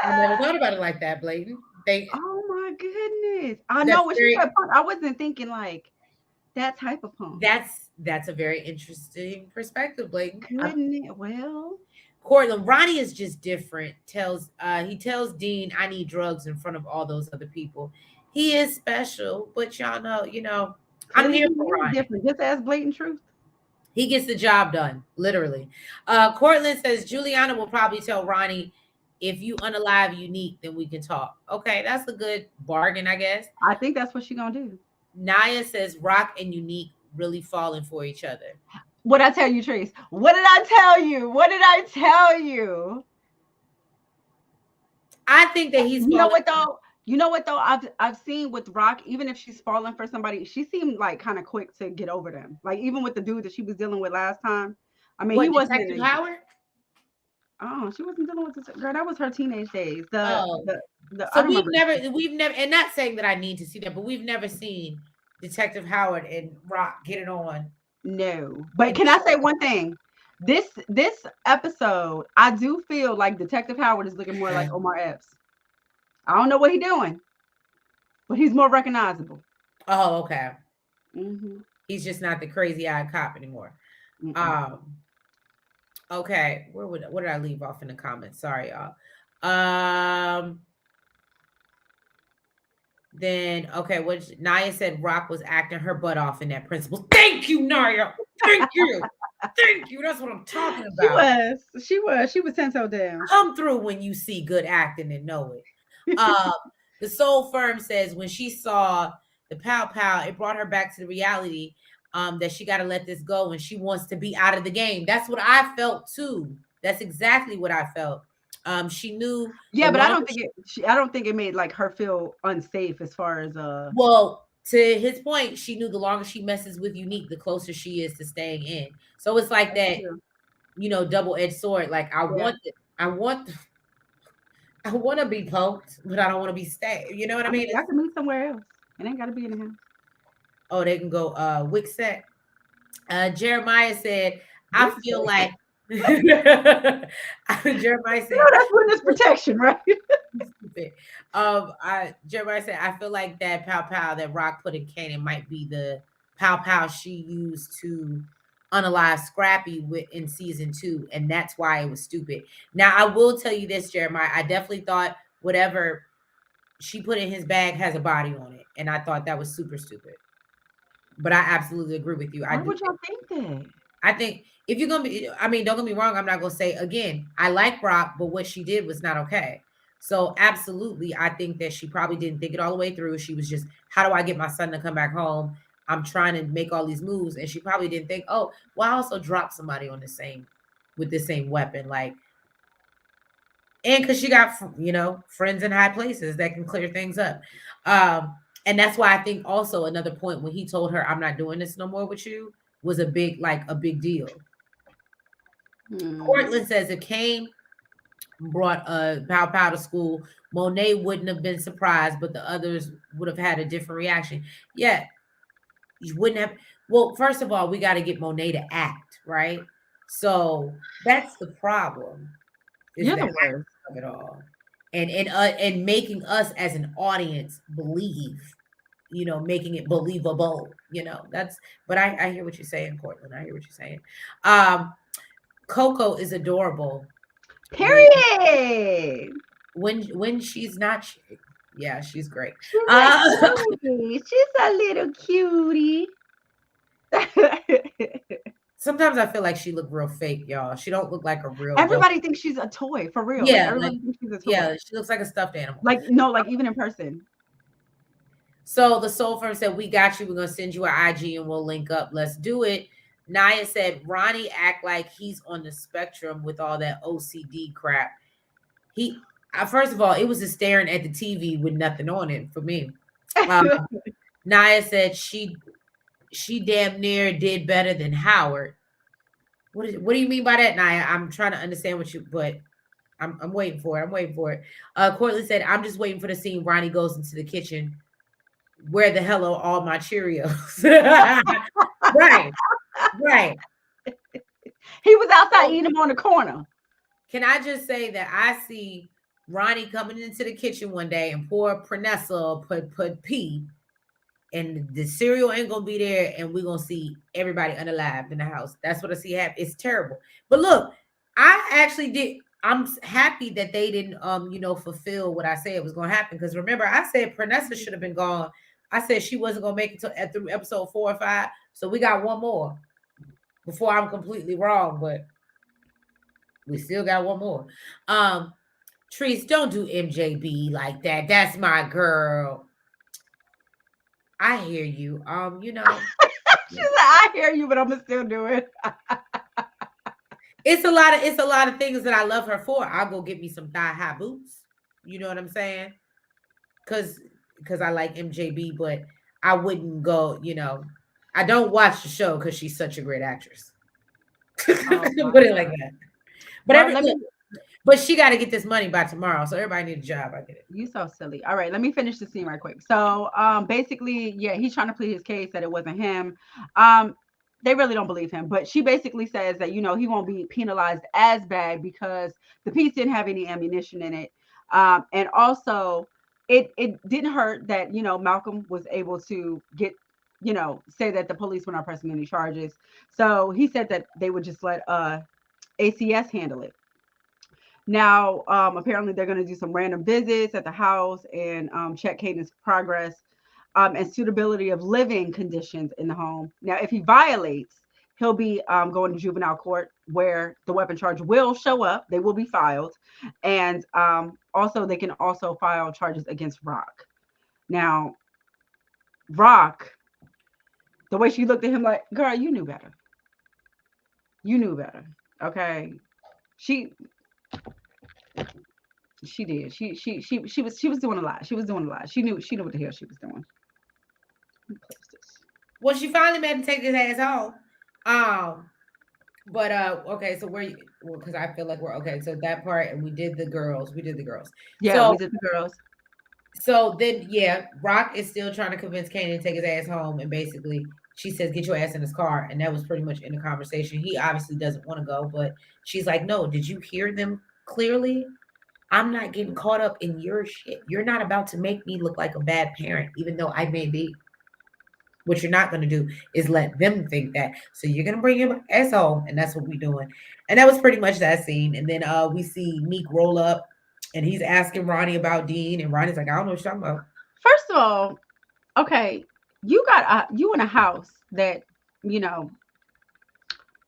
Speaker 1: I never
Speaker 2: What?
Speaker 1: thought about it like that, Blatant. They
Speaker 2: Oh my goodness! I know
Speaker 1: that's
Speaker 2: when she
Speaker 1: very
Speaker 2: said punk, I wasn't thinking like that type of punk.
Speaker 1: That's a very interesting perspective, Blake.
Speaker 2: Couldn't it? Well,
Speaker 1: Cortland, Ronnie is just different. He tells Dean, I need drugs in front of all those other people. He is special, but y'all know, I'm
Speaker 2: clearly
Speaker 1: here
Speaker 2: he
Speaker 1: for
Speaker 2: is
Speaker 1: Ronnie.
Speaker 2: different. Just as blatant truth.
Speaker 1: He gets the job done, literally. Cortland says Juliana will probably tell Ronnie, if you unalive Unique, then we can talk. Okay, that's a good bargain, I guess.
Speaker 2: I think that's what she gonna do.
Speaker 1: Naya says Rock and Unique really falling for each other.
Speaker 2: What I tell you, Trace? What did I tell you? What did I tell you?
Speaker 1: I think that he's
Speaker 2: You know
Speaker 1: falling.
Speaker 2: what though? You know what though? I've seen with Rock, even if she's falling for somebody, she seemed like kind of quick to get over them. Like even with the dude that she was dealing with last time. I mean, he
Speaker 1: What,
Speaker 2: wasn't in
Speaker 1: Detective
Speaker 2: the.
Speaker 1: Howard?
Speaker 2: Oh, she wasn't dealing with this girl. That was her teenage days.
Speaker 1: Oh,
Speaker 2: The I
Speaker 1: so
Speaker 2: don't remember.
Speaker 1: we've never, and not saying that I need to see that, but we've never seen Detective Howard and Rock get it on.
Speaker 2: No, but can I say one thing? This episode, I do feel like Detective Howard is looking more like Omar Epps. I don't know what he's doing, but he's more recognizable.
Speaker 1: Oh, okay.
Speaker 2: Mm-hmm.
Speaker 1: He's just not the crazy eyed cop anymore.
Speaker 2: Mm-mm.
Speaker 1: Okay. What did I leave off in the comments? Sorry, y'all. Then okay, what Naya said Rock was acting her butt off in that principal. Thank you, Naya. Thank you. Thank you. That's what I'm talking about.
Speaker 2: She was 10 toe down.
Speaker 1: Come through when you see good acting and know it. The Soul Firm says when she saw the pow pow, it brought her back to the reality that she got to let this go and she wants to be out of the game. That's what I felt too. That's exactly what I felt. She knew.
Speaker 2: Yeah, but I don't think I don't think it made like her feel unsafe as far as
Speaker 1: Well, to his point, she knew the longer she messes with Unique, the closer she is to staying in. So it's like that, double-edged sword. Like I want to be poked, but I don't want to be stabbed. You know what I mean?
Speaker 2: I can meet somewhere else. It ain't got to be in the house.
Speaker 1: Oh, they can go Wixet. Jeremiah said, I feel like Jeremiah said
Speaker 2: that's witness protection, right?
Speaker 1: Stupid. Jeremiah said, I feel like that pow pow that Rock put in Kanan might be the pow pow she used to unalive Scrappy in season 2, and that's why it was stupid. Now I will tell you this, Jeremiah. I definitely thought whatever she put in his bag has a body on it, and I thought that was super stupid. But I absolutely agree with you.
Speaker 2: Why would y'all think that?
Speaker 1: I think if you're gonna be, I mean, don't get me wrong, I'm not gonna say again, I like Rock, but what she did was not okay. So absolutely, I think that she probably didn't think it all the way through. She was just, how do I get my son to come back home? I'm trying to make all these moves, and she probably didn't think, oh, well, I also dropped somebody on with the same weapon, like, and because she got friends in high places that can clear things up. And that's why I think also another point when he told her, I'm not doing this no more with you, was a big deal. Cortland says if Kane brought Pow Pow to school, Monet wouldn't have been surprised, but the others would have had a different reaction. Yeah, you wouldn't have. Well, first of all, we got to get Monet to act, right? So that's the problem.
Speaker 2: You're the worst
Speaker 1: of it all, and making us as an audience believe. Making it believable, that's, but I hear what you're saying, Cortland. I hear what you're saying. Coco is adorable.
Speaker 2: Period.
Speaker 1: When she's not, yeah, she's great.
Speaker 2: She's a little cutie.
Speaker 1: Sometimes I feel like she look real fake, y'all. She don't look like a real.
Speaker 2: Everybody thinks she's a toy, for real.
Speaker 1: Yeah,
Speaker 2: everybody thinks she's a toy.
Speaker 1: Yeah, she looks like a stuffed animal.
Speaker 2: Like even in person.
Speaker 1: So the Soul Firm said, we got you. We're going to send you an IG and we'll link up. Let's do it. Naya said, Ronnie act like he's on the spectrum with all that OCD crap. First of all, it was just staring at the TV with nothing on it for me. Naya said she damn near did better than Howard. What do you mean by that, Naya? I'm trying to understand but I'm waiting for it. Cortland said, I'm just waiting for the scene Ronnie goes into the kitchen. Where the hell are all my Cheerios? Right.
Speaker 2: He was outside eating them on the corner.
Speaker 1: Can I just say that I see Ronnie coming into the kitchen one day and pour Prenessa, put pee, and the cereal ain't gonna be there, and we're gonna see everybody unalived in the house. That's what I see happen. It's terrible. But look, I actually did. Happy that they didn't, fulfill what I said was gonna happen. Because remember, I said Pernessa should have been gone. I said she wasn't gonna make it to through episode 4 or 5. So we got one more before I'm completely wrong, but we still got one more. Um, Treese, don't do MJB like that. That's my girl. I hear you.
Speaker 2: She said, "I hear you, but I'm gonna still do it."
Speaker 1: It's a lot of things that I love her for. I'll go get me some thigh high boots. You know what I'm saying? Cause I like MJB, but I wouldn't go, I don't watch the show because she's such a great actress. Put
Speaker 2: Oh my
Speaker 1: it like
Speaker 2: God.
Speaker 1: that. But
Speaker 2: Well, let me.
Speaker 1: but she got to get this money by tomorrow, so everybody need a job. I get it.
Speaker 2: You so silly. All right, let me finish the scene right quick. So, basically, yeah, he's trying to plead his case that it wasn't him. Um, they really don't believe him, but she basically says that he won't be penalized as bad because the piece didn't have any ammunition in it, and also it didn't hurt that Malcolm was able to get say that the police were not pressing any charges. So he said that they would just let ACS handle it. Now, apparently, they're going to do some random visits at the house and check Caden's progress and suitability of living conditions in the home. Now, if he violates, he'll be going to juvenile court where the weapon charge will show up. They will be filed. And also, they can also file charges against Rock. Now, Rock, the way she looked at him like, girl, you knew better. You knew better. Okay. She did. She was doing a lot. She was doing a lot. She knew what the hell she was doing.
Speaker 1: Well, she finally made him take his ass home. But okay, so because I feel like we're okay. So that part, and we did the girls. We did the girls.
Speaker 2: Yeah,
Speaker 1: So
Speaker 2: we did the girls.
Speaker 1: so then, yeah, Rock is still trying to convince Kanan to take his ass home, and basically she says, "Get your ass in his car," and that was pretty much in the conversation. He obviously doesn't want to go, but she's like, "No, did you hear them clearly? I'm not getting caught up in your shit. You're not about to make me look like a bad parent, even though I may be. What you're not going to do is let them think that. So you're going to bring your ass home, and that's what we're doing." And that was pretty much that scene. And then we see Meek roll up, and he's asking Ronnie about Dean, and Ronnie's like, "I don't know what you're talking about."
Speaker 2: First of all, okay, you in a house that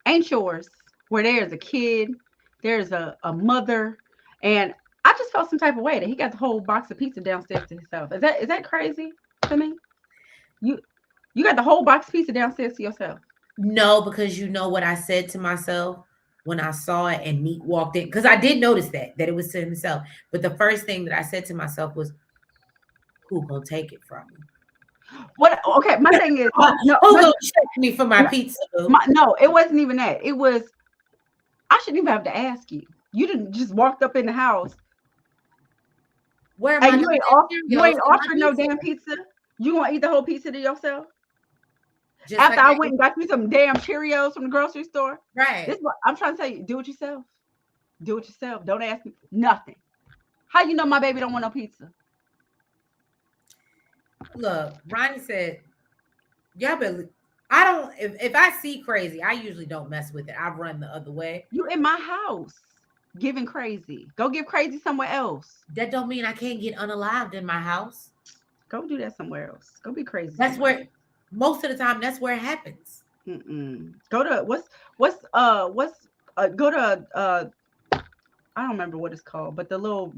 Speaker 2: ain't yours, where there's a kid, there's a mother, and I just felt some type of way that he got the whole box of pizza downstairs to himself. Is that crazy to me? You got the whole box of pizza downstairs to yourself.
Speaker 1: No, because you know what I said to myself when I saw it and Meek walked in, because I did notice that it was to himself. But the first thing that I said to myself was, "Who gonna take it from me?
Speaker 2: What? Okay, my thing is no.
Speaker 1: Who gonna check me for my pizza?"
Speaker 2: No, it wasn't even that. It was I shouldn't even have to ask you. You didn't just walked up in the house
Speaker 1: Where am
Speaker 2: and
Speaker 1: I?
Speaker 2: you ain't offered no damn pizza. You want to eat the whole pizza to yourself?
Speaker 1: Just
Speaker 2: After
Speaker 1: like
Speaker 2: I went and got me some damn Cheerios from the grocery store.
Speaker 1: right.
Speaker 2: This is what I'm trying to tell you. Do it yourself. Do it yourself. Don't ask me nothing. How you know my baby don't want no pizza?
Speaker 1: Look, Ronnie said, "Y'all better." I don't. If I see crazy, I usually don't mess with it. I run the other way.
Speaker 2: You in my house giving crazy. Go give crazy somewhere else.
Speaker 1: That don't mean I can't get unalived in my house.
Speaker 2: Go do that somewhere else. Go be crazy.
Speaker 1: That's
Speaker 2: somewhere
Speaker 1: where most of the time that's where it happens.
Speaker 2: Go to go to I don't remember what it's called, but the little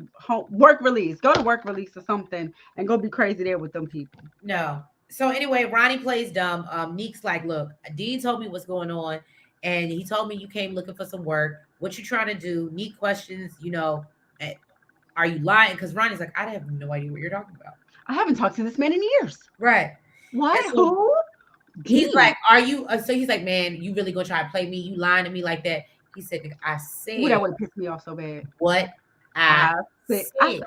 Speaker 2: work release. Go to work release or something and go be crazy there with them people.
Speaker 1: No. So anyway, Ronnie plays dumb. Neek's like, "Look, Dean told me what's going on, and he told me you came looking for some work. What you trying to do?" Neek questions, "Are you lying?" Because Ronnie's like, "I have no idea what you're talking about."
Speaker 2: I haven't talked to this man in years.
Speaker 1: Right.
Speaker 2: What?
Speaker 1: So
Speaker 2: Who?
Speaker 1: he's like, "Are you?" So he's like, "Man, you really gonna try to play me? You lying to me like that?" He said, "I said
Speaker 2: Ooh, that would have pissed me off so bad.
Speaker 1: what I
Speaker 2: said.
Speaker 1: said."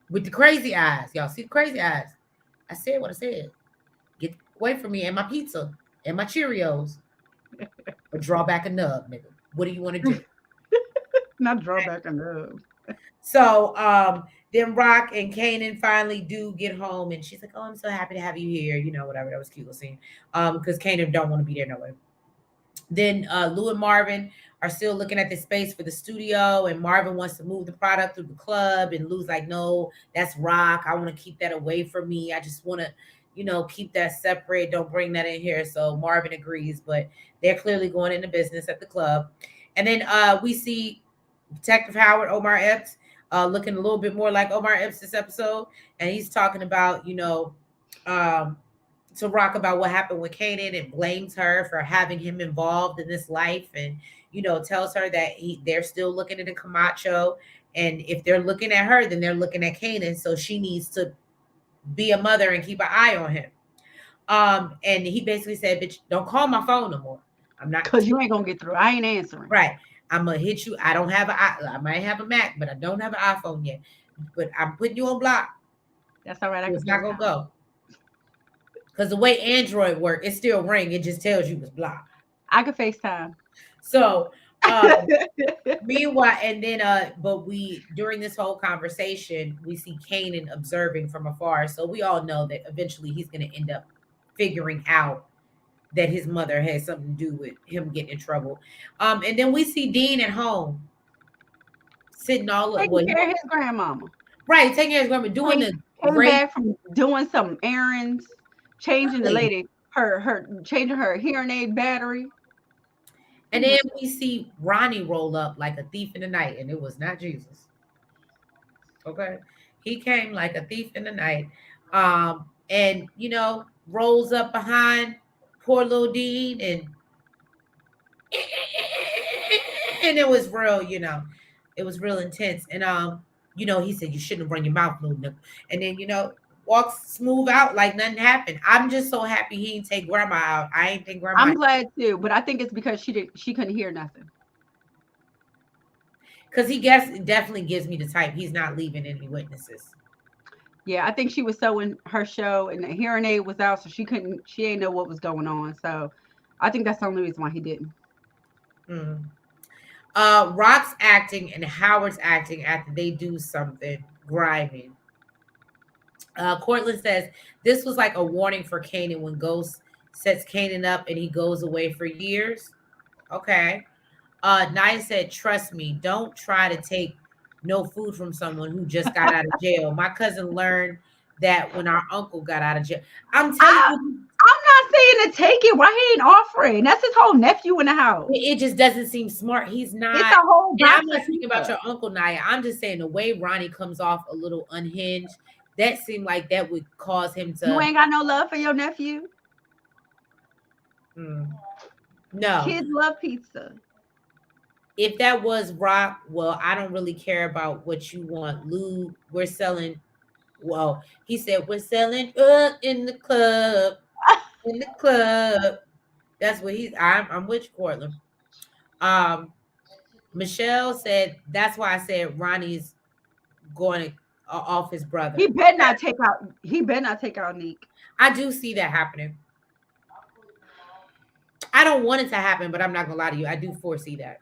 Speaker 1: With the crazy eyes. Y'all see the crazy eyes. I said what I said. Get away from me and my pizza and my Cheerios. Or draw back a nub, nigga. What do you want to do?
Speaker 2: Not draw back a nub.
Speaker 1: So then Rock and Kanan finally do get home, and she's like, "Oh, I'm so happy to have you here." You know, whatever. That was a cute little scene. Because Kanan don't want to be there no way. Then Lou and Marvin are still looking at the space for the studio, and Marvin wants to move the product through the club, and Lou's like, "No, that's Rock. I want to keep that away from me. I just want to, keep that separate. Don't bring that in here." So Marvin agrees, but they're clearly going into business at the club. And then we see Detective Howard, Omar Epps, looking a little bit more like Omar Epps this episode, and he's talking about, um, to Rock about what happened with Kanan and blames her for having him involved in this life, and tells her that they're still looking at the Camacho, and if they're looking at her, then they're looking at Kanan, so she needs to be a mother and keep an eye on him. And he basically said, "Bitch, don't call my phone no more. I'm not
Speaker 2: Because you ain't going to get through. I ain't answering.
Speaker 1: right. I'm gonna hit you. I don't have I might have a Mac, but I don't have an iPhone yet. But I'm putting you on block.
Speaker 2: That's all right. I
Speaker 1: So
Speaker 2: can
Speaker 1: it's not gonna
Speaker 2: FaceTime.
Speaker 1: go. Because the way Android work, it still ring. It just tells you it's blocked.
Speaker 2: I can FaceTime.
Speaker 1: So meanwhile, and then but we during this whole conversation, we see Kanan observing from afar. So we all know that eventually he's gonna end up figuring out that his mother has something to do with him getting in trouble. And then we see Dean at home sitting all up.
Speaker 2: Taking care of his grandmama.
Speaker 1: Right, taking care of his grandma, doing the
Speaker 2: Came
Speaker 1: great.
Speaker 2: back from doing some errands, changing the lady her changing her hearing aid battery.
Speaker 1: And then we see Ronnie roll up like a thief in the night, and it was not Jesus. Okay, he came like a thief in the night, and rolls up behind poor little Dean, and it was real, it was real intense, and he said you shouldn't run your mouth, little nigga, and then walks smooth out like nothing happened. I'm just so happy he didn't take grandma out. I ain't think grandma.
Speaker 2: I'm glad too, but I think it's because she couldn't hear nothing.
Speaker 1: Because definitely gives me the type he's not leaving any witnesses.
Speaker 2: Yeah, I think she was sewing her show and the hearing aid was out, so she ain't know what was going on. So I think that's the only reason why he didn't.
Speaker 1: Mm. Rock's acting and Howard's acting after they do something grimy. Cortland says this was like a warning for Kanan when Ghost sets Kanan up and he goes away for years. Okay. Naya said, "Trust me, don't try to take no food from someone who just got out of jail. My cousin learned that when our uncle got out of jail." I'm telling you,
Speaker 2: I'm not saying to take it. Why he ain't offering? That's his whole nephew in the house.
Speaker 1: it just doesn't seem smart. He's not.
Speaker 2: It's a whole.
Speaker 1: And I'm not speaking about your uncle, Naya. I'm just saying the way Ronnie comes off a little unhinged. That seemed like that would cause him to.
Speaker 2: You ain't got no love for your nephew.
Speaker 1: No.
Speaker 2: Kids love pizza.
Speaker 1: If that was Rock, well, I don't really care about what you want. Lou, we're selling. Well, he said we're selling in the club. In the club. That's what I'm with you, Cortland. Michelle said that's why I said Ronnie's going off his brother.
Speaker 2: He better not take out Neek.
Speaker 1: I do see that happening. I don't want it to happen, but I'm not gonna lie to you. I do foresee that.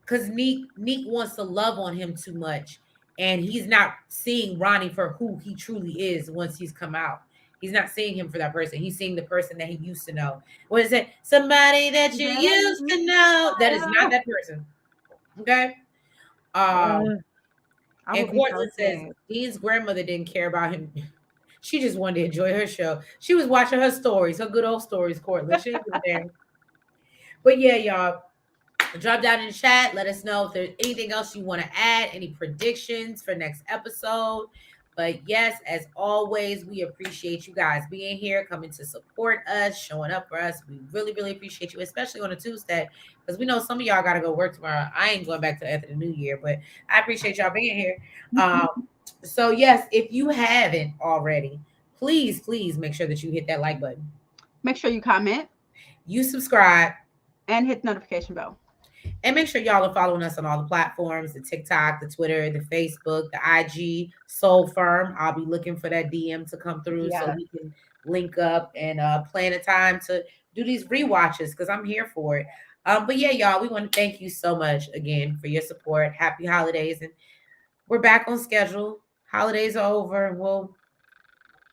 Speaker 1: Because Neek wants to love on him too much, and he's not seeing Ronnie for who he truly is once he's come out. He's not seeing him for that person. He's seeing the person that he used to know. What is it? Somebody that you used to know. That is not that person. Okay. And Cortland says Dean's grandmother didn't care about him. She just wanted to enjoy her show. She was watching her stories, her good old stories, Cortland. She was there. But yeah, y'all. Drop down in the chat. Let us know if there's anything else you want to add, any predictions for next episode. But yes, as always, we appreciate you guys being here, coming to support us, showing up for us. We really, really appreciate you, especially on a Tuesday, because we know some of y'all got to go work tomorrow. I ain't going back to after the new year, but I appreciate y'all being here. So yes, if you haven't already, please make sure that you hit that like button.
Speaker 2: Make sure you comment.
Speaker 1: You subscribe.
Speaker 2: And hit the notification bell.
Speaker 1: And make sure y'all are following us on all the platforms, the TikTok, the Twitter, the Facebook, the IG, Soul Firm. I'll be looking for that DM to come through so we can link up and plan a time to do these rewatches because I'm here for it. But yeah, y'all, we want to thank you so much again for your support. Happy holidays, and we're back on schedule. Holidays are over, and we'll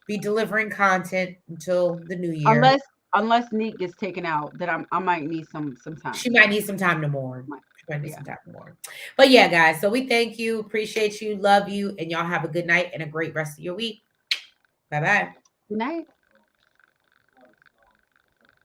Speaker 1: be delivering content until the new year.
Speaker 2: Unless Neek gets taken out, then I might need some time.
Speaker 1: She might need some time to mourn.
Speaker 2: Might-
Speaker 1: She might need
Speaker 2: Yeah.
Speaker 1: some time to mourn. But yeah, guys. So we thank you, appreciate you, love you, and y'all have a good night and a great rest of your week. Bye bye.
Speaker 2: Good night.